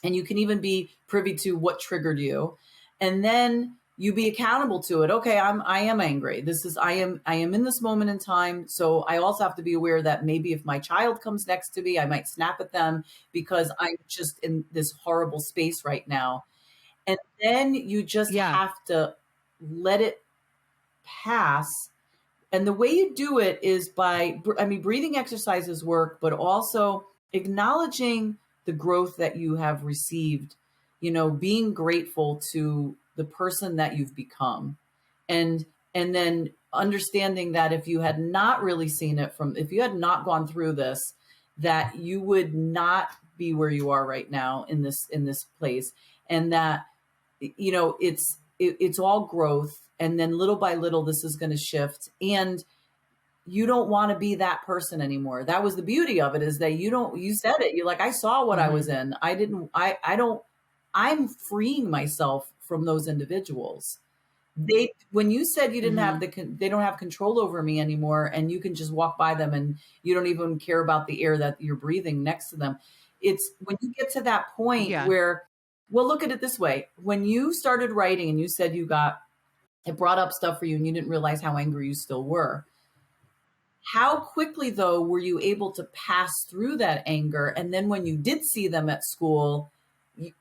And you can even be privy to what triggered you. And then you be accountable to it. Okay, I am angry. I am in this moment in time. So I also have to be aware that maybe if my child comes next to me, I might snap at them because I'm just in this horrible space right now. And then you just have to let it pass. And the way you do it is by, breathing exercises work, but also acknowledging the growth that you have received, being grateful to the person that you've become. And then understanding that if you had not really seen it if you had not gone through this, that you would not be where you are right now in this place. And that, it's all growth. And then little by little, this is going to shift. And you don't want to be that person anymore. That was the beauty of it, is that you said it. You're like, I saw what I was in. I'm freeing myself from those individuals. When you said you didn't have they don't have control over me anymore, and you can just walk by them and you don't even care about the air that you're breathing next to them. It's when you get to that point where, well, look at it this way. When you started writing and you said it brought up stuff for you and you didn't realize how angry you still were. How quickly, though, were you able to pass through that anger? And then when you did see them at school,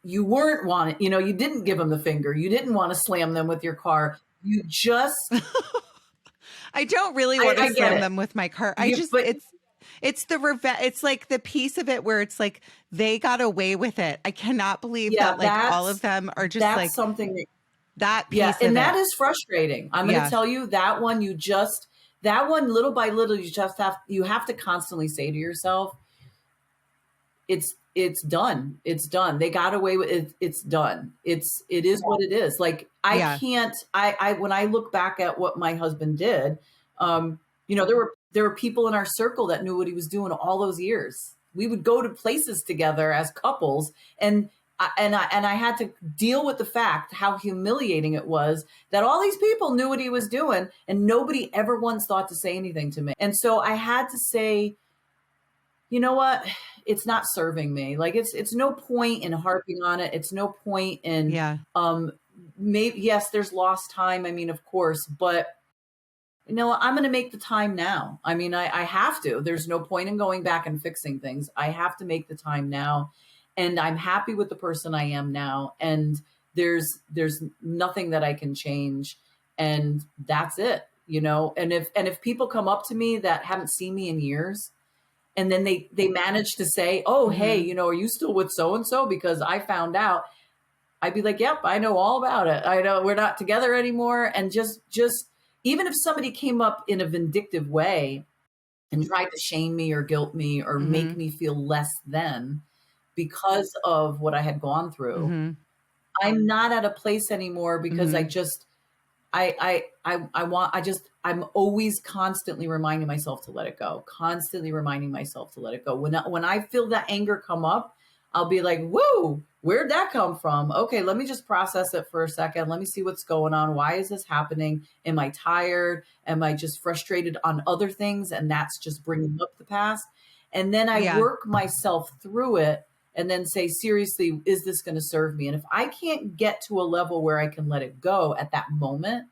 you weren't wanting, you didn't give them the finger. You didn't want to slam them with your car. You just... I don't really want to slam them with my car. It's the revenge. It's like the piece of it where it's like they got away with it. I cannot believe that all of them are just like something that piece of and that it. is frustrating. I'm going to tell you that one, little by little, you have to constantly say to yourself, it's done. It's done. They got away with it. It's done. It is what it is. Like, I can't, when I look back at what my husband did, there were people in our circle that knew what he was doing all those years. We would go to places together as couples, and I had to deal with the fact how humiliating it was that all these people knew what he was doing and nobody ever once thought to say anything to me. And so I had to say, you know what? It's not serving me. Like, it's no point in harping on it. It's no point in, maybe, yes, there's lost time. I mean, of course, but I'm going to make the time now. I mean, I have to. There's no point in going back and fixing things. I have to make the time now. And I'm happy with the person I am now. And there's nothing that I can change. And that's it, And if people come up to me that haven't seen me in years, and then they manage to say, oh, hey, are you still with so-and-so? Because I found out, I'd be like, yep, I know all about it. I know we're not together anymore. And just even if somebody came up in a vindictive way and tried to shame me or guilt me or make me feel less than because of what I had gone through, I'm not at a place anymore because I'm always constantly reminding myself to let it go, When I feel that anger come up, I'll be like, whoa, where'd that come from? Okay, let me just process it for a second. Let me see what's going on. Why is this happening? Am I tired? Am I just frustrated on other things? And that's just bringing up the past. And then I work myself through it and then say, seriously, is this going to serve me? And if I can't get to a level where I can let it go at that moment,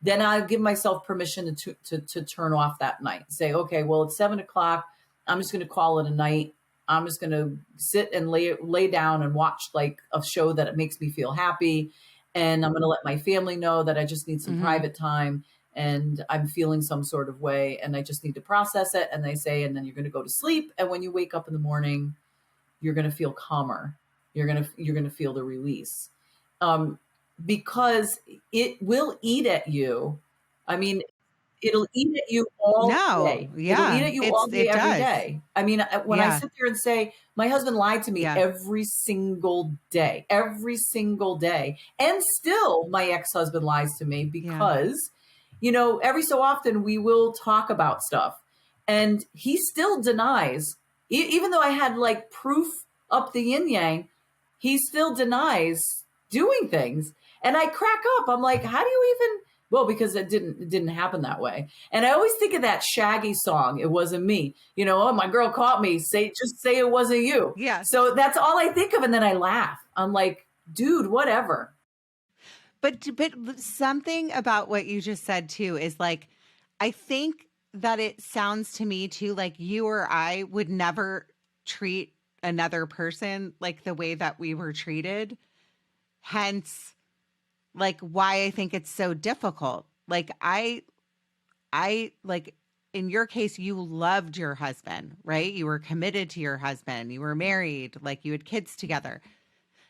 then I give myself permission to turn off that night. Say, okay, well, it's 7:00. I'm just going to call it a night. I'm just going to sit and lay down and watch like a show that it makes me feel happy. And I'm going to let my family know that I just need some private time. and I'm feeling some sort of way and I just need to process it. And they say, and then you're going to go to sleep. And when you wake up in the morning, you're going to feel calmer. You're going to feel the release. Because it will eat at you. I mean, it'll eat at you all No, day. It'll eat yeah, at you all day, it every does. day. I mean, when I Yeah. sit there and say, my husband lied to me Yeah. every single day, and still my ex-husband lies to me because, every so often we will talk about stuff, and he still denies, even though I had like proof up the yin yang, he still denies doing things, and I crack up. I'm like, how do you even? Well, because it didn't happen that way. And I always think of that Shaggy song, "It Wasn't Me." Oh, my girl caught me. Just say it wasn't you. Yeah. So that's all I think of, and then I laugh. I'm like, dude, whatever. But something about what you just said too is like, I think that it sounds to me too like you or I would never treat another person like the way that we were treated. Hence, like why I think it's so difficult. Like I like in your case, you loved your husband, right? You were committed to your husband. You were married, like you had kids together.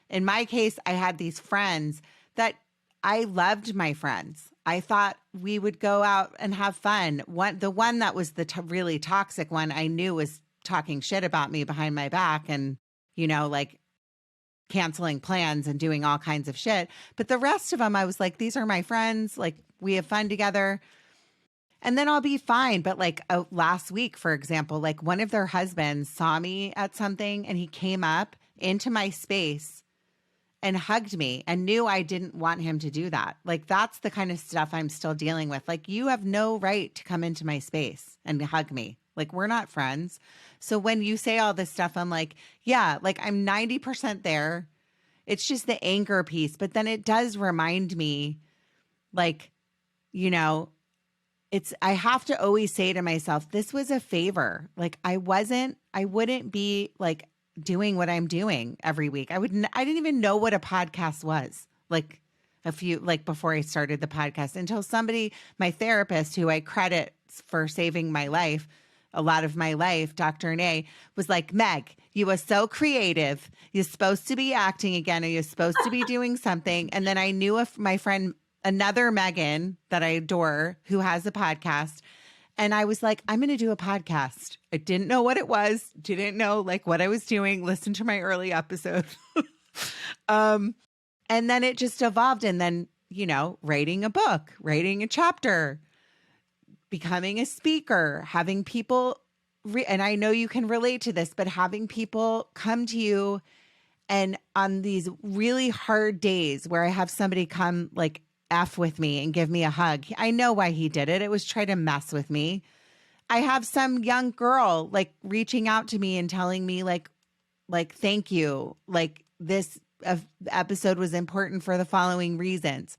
In my case, I had these friends that I loved my friends. I thought we would go out and have fun. The one that was the really toxic one, I knew was talking shit about me behind my back and, like canceling plans and doing all kinds of shit. But the rest of them, I was like, these are my friends. Like we have fun together. And then I'll be fine. But like last week, for example, like one of their husbands saw me at something and he came up into my space and hugged me and knew I didn't want him to do that. Like that's the kind of stuff I'm still dealing with. Like you have no right to come into my space and hug me. Like we're not friends. So when you say all this stuff, I'm like, yeah, like I'm 90% there. It's just the anger piece. But then it does remind me like, I have to always say to myself, this was a favor. Like I wouldn't be like doing what I'm doing every week. I didn't even know what a podcast was like before I started the podcast until my therapist, who I credit for saving my life, a lot of my life, Dr. Nay, was like, Meg, you are so creative. You're supposed to be acting again, or you're supposed to be doing something. And then I knew my friend, another Meghan that I adore, who has a podcast. And I was like, I'm going to do a podcast. I didn't know what it was, didn't know like what I was doing. Listen to my early episode. And then it just evolved. And then, writing a book, writing a chapter, becoming a speaker, having people, and I know you can relate to this, but having people come to you and on these really hard days where I have somebody come like F with me and give me a hug. I know why he did it. It was try to mess with me. I have some young girl like reaching out to me and telling me like, thank you. Like this episode was important for the following reasons.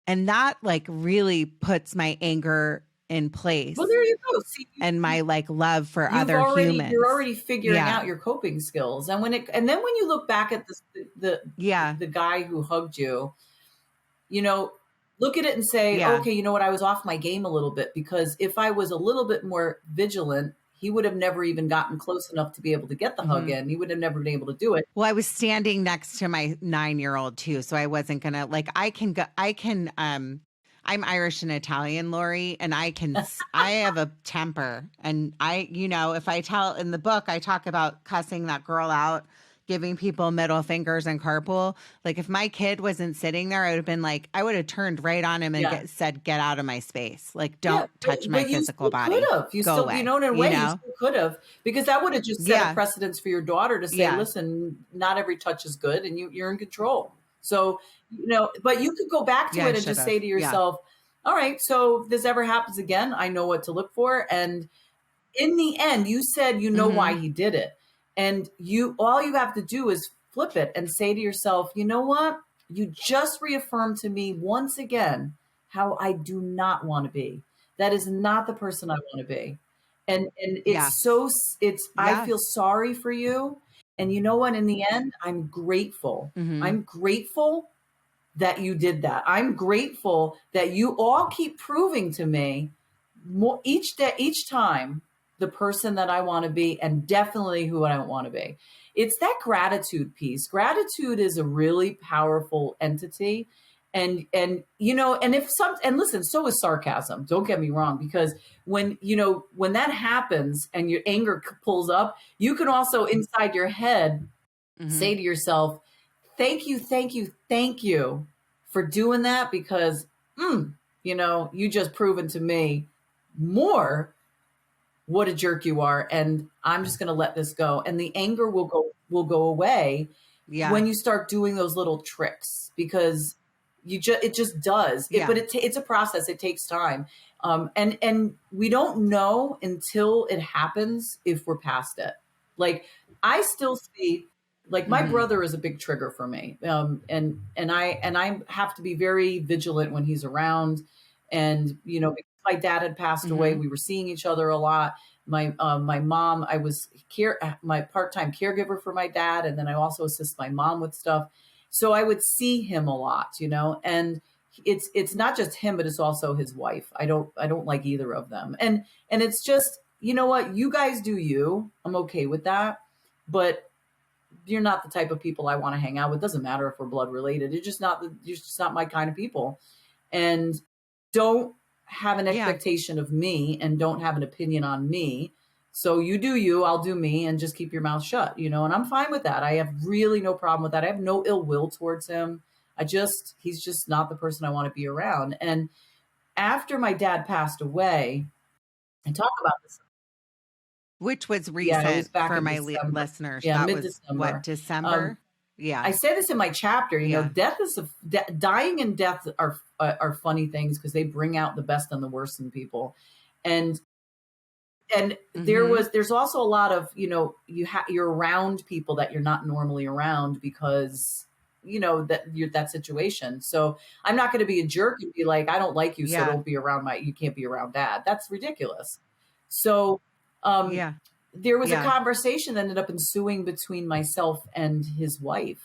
And that like really puts my anger in place. Well, there you go. See, and my like love for other humans. You're already figuring out your coping skills. And then when you look back at the guy who hugged you, look at it and say, okay, you know what? I was off my game a little bit, because if I was a little bit more vigilant, he would have never even gotten close enough to be able to get the hug in. He would have never been able to do it. Well, I was standing next to my 9-year-old too. So I wasn't going to I'm Irish and Italian, Lori, and I have a temper. And if I tell in the book, I talk about cussing that girl out, giving people middle fingers and carpool. Like if my kid wasn't sitting there, I would have been like, I would have turned right on him and said, get out of my space. Like, don't touch my physical body. You still away. In a way, you still could have, because that would have just set a precedence for your daughter to say, listen, not every touch is good and you're in control. So, but you could go back to it and just say to yourself, all right, so if this ever happens again, I know what to look for. And in the end, you said, why he did it. And all you have to do is flip it and say to yourself, you know what? You just reaffirmed to me once again how I do not want to be. That is not the person I want to be. And it's I feel sorry for you. And you know what? In the end, I'm grateful. I'm grateful that you did that. I'm grateful that you all keep proving to me more each day, each time, the person that I want to be, and definitely who I don't want to be. It's that gratitude piece. Gratitude is a really powerful entity. And you know, and if some, and listen, so is sarcasm. Don't get me wrong, because when, you know, when that happens and your anger pulls up, you can also inside your head say to yourself, thank you, thank you, thank you for doing that, because you know, you just proven to me more what a jerk you are, and I'm just going to let this go, and the anger will go away when you start doing those little tricks, because it just does it. But it's a process. It takes time, and we don't know until it happens if we're past it. Like, I still see, like, my brother is a big trigger for me, and I have to be very vigilant when he's around. And, you know, because my dad had passed away, we were seeing each other a lot. My mom, I was my part-time caregiver for my dad, and then I also assist my mom with stuff. So I would see him a lot, you know, and it's not just him, but it's also his wife. I don't like either of them, and it's just, you know what, you guys do you. I'm okay with that, but you're not the type of people I want to hang out with. Doesn't matter if we're blood related. You're just not my kind of people, and don't have an expectation of me, and don't have an opinion on me. So you do you, I'll do me, and just keep your mouth shut, you know, and I'm fine with that. I have really no problem with that. I have no ill will towards him. He's just not the person I want to be around. And after my dad passed away, and talk about this. Which was recent, it was back for in my December. listeners. Yeah, that mid-December. was what, December? I say this in my chapter, you know, dying and death are funny things, because they bring out the best and the worst in people. And there's also a lot of, you know, you're around people that you're not normally around, because, you know, that situation. So I'm not going to be a jerk and be like, I don't like you, so don't be around you can't be around Dad. That's ridiculous. So, there was a conversation that ended up ensuing between myself and his wife.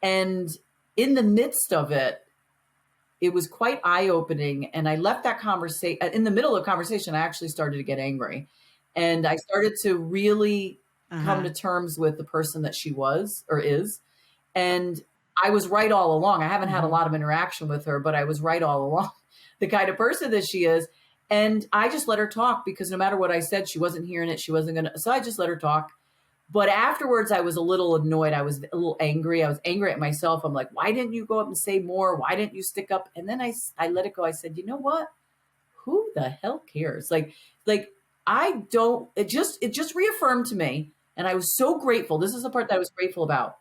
And in the midst of it, it was quite eye-opening. And I left that conversation in the middle of the conversation. I actually started to get angry, and I started to really come to terms with the person that she was or is. And I was right all along. I haven't had a lot of interaction with her, but I was right all along, the kind of person that she is. And I just let her talk, because no matter what I said, she wasn't hearing it. She wasn't going to. So I just let her talk. But afterwards, I was a little annoyed. I was a little angry. I was angry at myself. I'm like, why didn't you go up and say more? Why didn't you stick up? And then I let it go. I said, you know what? Who the hell cares? Like I don't, it just reaffirmed to me. And I was so grateful. This is the part that I was grateful about.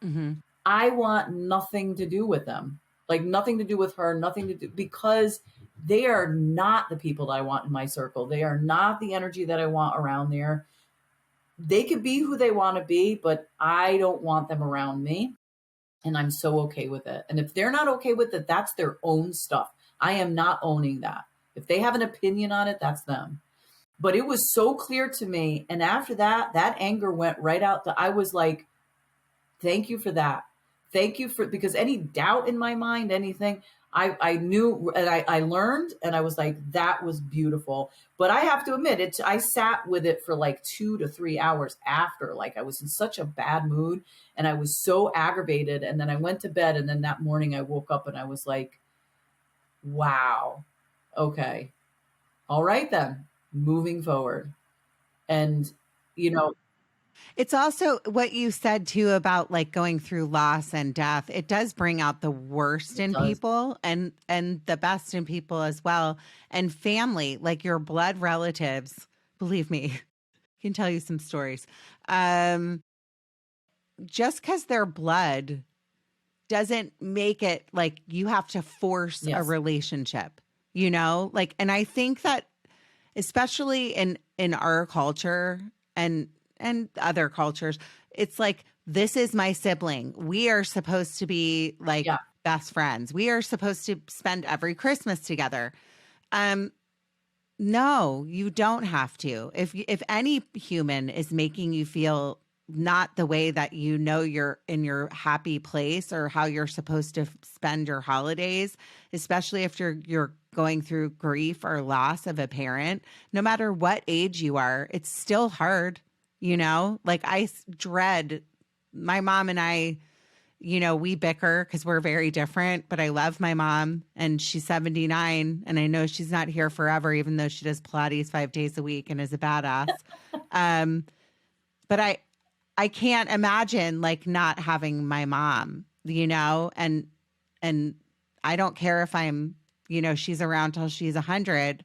I want nothing to do with them. Like, nothing to do with her, nothing to do, because they are not the people that I want in my circle. They are not the energy that I want around there. They could be who they want to be, but I don't want them around me. And I'm so okay with it. And if they're not okay with it, that's their own stuff. I am not owning that. If they have an opinion on it, that's them. But it was so clear to me. And after that, that anger went right out. I was like, thank you for that. Thank you for, because any doubt in my mind, anything, I knew, and I learned, and I was like, that was beautiful. But I have to admit, I sat with it for like 2 to 3 hours after. Like, I was in such a bad mood, and I was so aggravated. And then I went to bed, and then that morning I woke up and I was like, wow, okay, all right then, moving forward. And, you know, it's also what you said too about like going through loss and death. It does bring out the worst in people, and the best in people as well. And family, like your blood relatives, believe me, I can tell you some stories. Just because they're blood doesn't make it like you have to force a relationship, you know? Like, and I think that especially in our culture and other cultures, it's like, this is my sibling. We are supposed to be like best friends. We are supposed to spend every Christmas together. No, you don't have to. If any human is making you feel not the way that you know you're in your happy place or how you're supposed to spend your holidays, especially if you're going through grief or loss of a parent. No matter what age you are, it's still hard, you know? Like dread my mom and I, we bicker because we're very different, but I love my mom and she's 79 and I know she's not here forever, even though she does Pilates 5 days a week and is a badass. But I can't imagine like not having my mom, and I don't care if I'm, she's around till she's 100.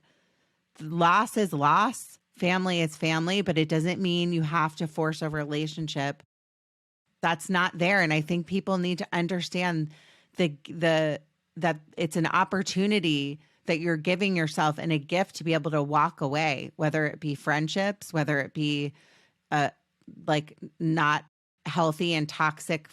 Loss is loss, family is family, but it doesn't mean you have to force a relationship that's not there. And I think people need to understand that it's an opportunity that you're giving yourself and a gift to be able to walk away, whether it be friendships, whether it be like not healthy and toxic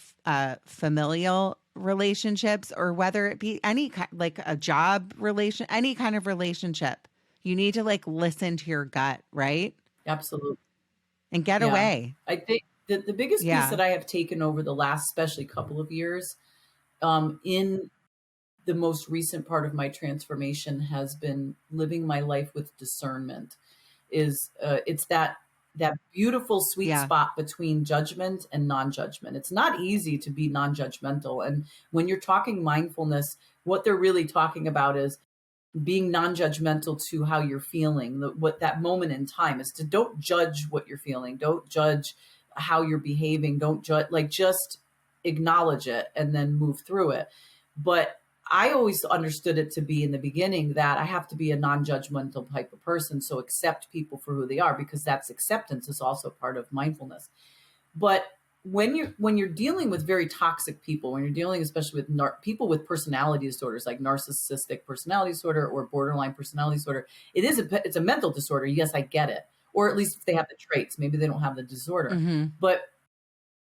familial relationships, or whether it be any kind, like a job relation, any kind of relationship. You need to like listen to your gut, right? Absolutely. And get away. I think the biggest piece that I have taken over the last, especially couple of years, in the most recent part of my transformation has been living my life with discernment. It's that beautiful sweet spot between judgment and non-judgment. It's not easy to be non-judgmental. And when you're talking mindfulness, what they're really talking about is being non-judgmental to how you're feeling, what that moment in time is. To don't judge what you're feeling, don't judge how you're behaving, don't judge, like just acknowledge it and then move through it. But I always understood it to be in the beginning that I have to be a non-judgmental type of person. So accept people for who they are, because that's acceptance is also part of mindfulness. But when you're dealing with very toxic people, when you're dealing especially with people with personality disorders like narcissistic personality disorder or borderline personality disorder, it's a mental disorder. Yes, I get it. Or at least if they have the traits, maybe they don't have the disorder. Mm-hmm. But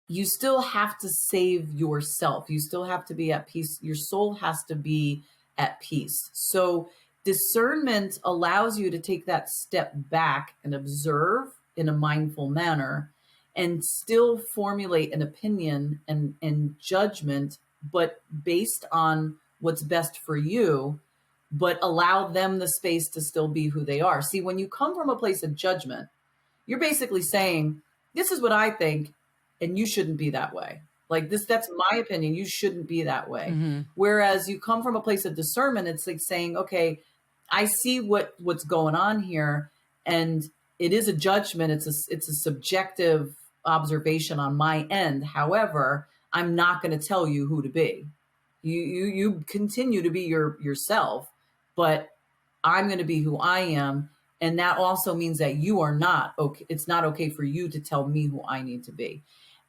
you still have to save yourself. You still have to be at peace. Your soul has to be at peace. So discernment allows you to take that step back and observe in a mindful manner and still formulate an opinion and judgment, but based on what's best for you, but allow them the space to still be who they are. See, when you come from a place of judgment, you're basically saying, this is what I think, and you shouldn't be that way. Like this, that's my opinion. You shouldn't be that way. Mm-hmm. Whereas you come from a place of discernment, it's like saying, okay, I see what's going on here. And it is a judgment. It's a subjective observation on my end. However, I'm not going to tell you who to be. You continue to be yourself, but I'm going to be who I am. And that also means that you are not okay. It's not okay for you to tell me who I need to be.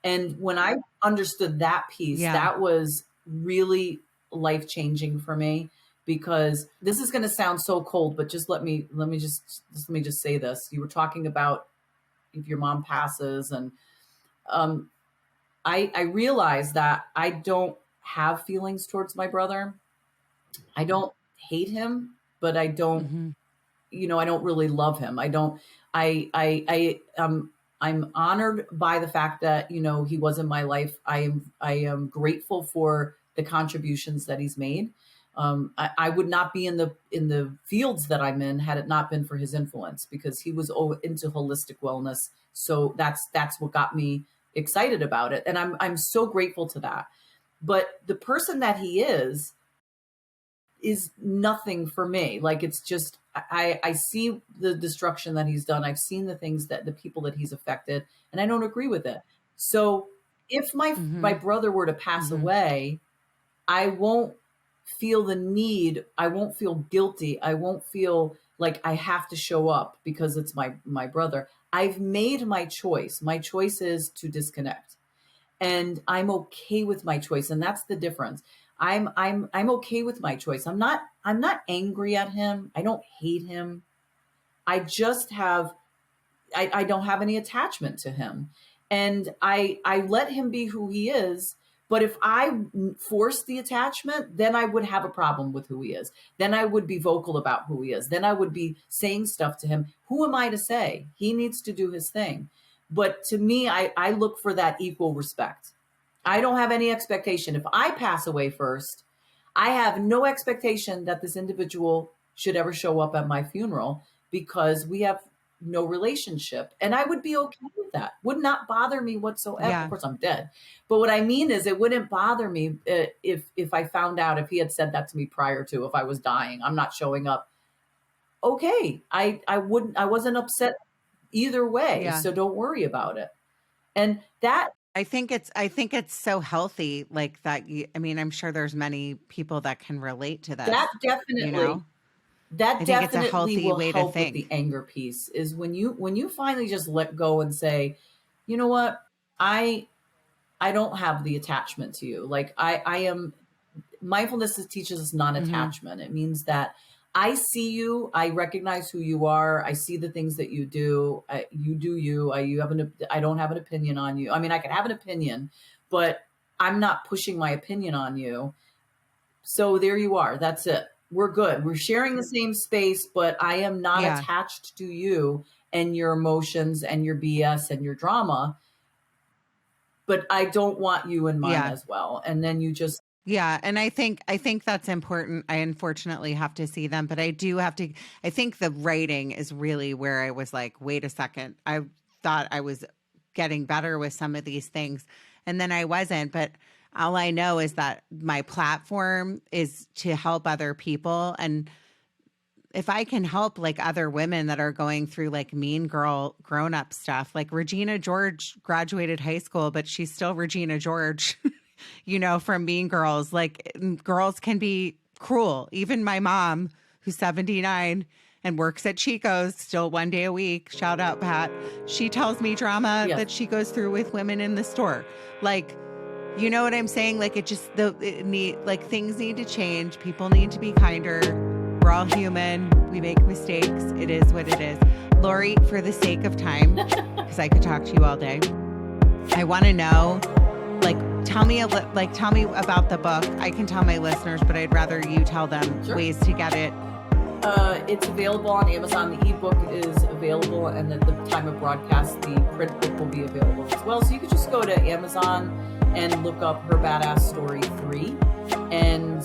And when I understood that piece, that was really life-changing for me, because this is going to sound so cold, but just let me just say this. You were talking about if your mom passes, and I realized that I don't have feelings towards my brother. I don't hate him, but I don't, I don't really love him. I'm honored by the fact that, he was in my life. I am grateful for the contributions that he's made. I would not be in the fields that I'm in had it not been for his influence, because he was into holistic wellness. So that's what got me excited about it. And I'm so grateful to that. But the person that he is nothing for me. Like, it's just, I see the destruction that he's done. I've seen the things that the people that he's affected, and I don't agree with it. So if my brother were to pass away, I won't feel the need. I won't feel guilty. I won't feel like I have to show up because it's my brother. I've made my choice. My choice is to disconnect, and I'm okay with my choice. And that's the difference. I'm okay with my choice. I'm not angry at him. I don't hate him. I just I don't have any attachment to him. And I let him be who he is. But if I force the attachment, then I would have a problem with who he is. Then I would be vocal about who he is. Then I would be saying stuff to him. Who am I to say? He needs to do his thing. But to me, I look for that equal respect. I don't have any expectation. If I pass away first, I have no expectation that this individual should ever show up at my funeral because we have no relationship. And I would be okay with that. Would not bother me whatsoever. Yeah. Of course, I'm dead. But what I mean is it wouldn't bother me if I found out, if he had said that to me prior to, if I was dying, I'm not showing up. Okay. I wasn't upset either way. Yeah. So don't worry about it. And that, I think it's so healthy like that. I mean, I'm sure there's many people that can relate to this. that definitely, you know? that I think it's a definitely healthy will way to help with the think. anger piece is when you finally just let go and say, you know what, I don't have the attachment to you. Like I am, mindfulness teaches us non-attachment. It means that I see you, I recognize who you are, I see the things that you do, you do you, I don't have an opinion on you. I mean, I can have an opinion, but I'm not pushing my opinion on you. So there you are. That's it. We're good. We're sharing the same space, but I am not Yeah. attached to you and your emotions and your BS and your drama. But I don't want you in mine Yeah. as well. And then you just, Yeah. And I think that's important. I unfortunately have to see them, but I think the writing is really where I was like, wait a second. I thought I was getting better with some of these things and then I wasn't, but all I know is that my platform is to help other people. And if I can help like other women that are going through like mean girl grown up stuff, like Regina George graduated high school, but she's still Regina George, from Mean Girls. Like girls can be cruel. Even my mom, who's 79 and works at Chico's still one day a week, shout out Pat, she tells me drama Yes. that she goes through with women in the store. Like, you know what I'm saying? Like things need to change. People need to be kinder. We're all human. We make mistakes. It is what it is. Lori, for the sake of time, because I could talk to you all day, I want to know, tell me about the book. I can tell my listeners, but I'd rather you tell them Sure. ways to get it. it's available on Amazon. The ebook is available, and at the time of broadcast, the print book will be available as well. So you could just go to Amazon and look up Her Badass Story 3, and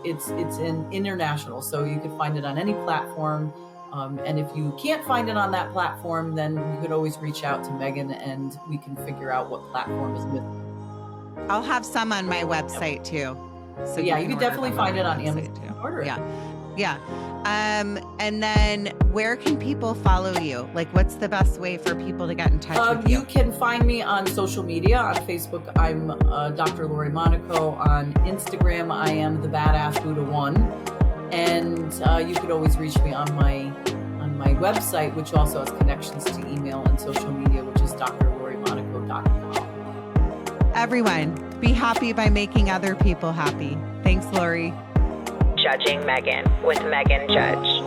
it's in international, so you could find it on any platform. And if you can't find it on that platform, then you could always reach out to Meghan, and we can figure out what platform is missing. I'll have some on my website too. So Yeah, you can can order definitely them on find my it on website, Amazon. too. Order it. Yeah. And then where can people follow you? Like, what's the best way for people to get in touch with you? You can find me on social media. On Facebook, I'm Dr.Lori Monaco. On Instagram, I am the Badass Buddha 1. And you could always reach me on my website, which also has connections to email and social media, which is drlorimonaco.com. Everyone, be happy by making other people happy. Thanks, Lori. Judging Meghan with Meghan Judge.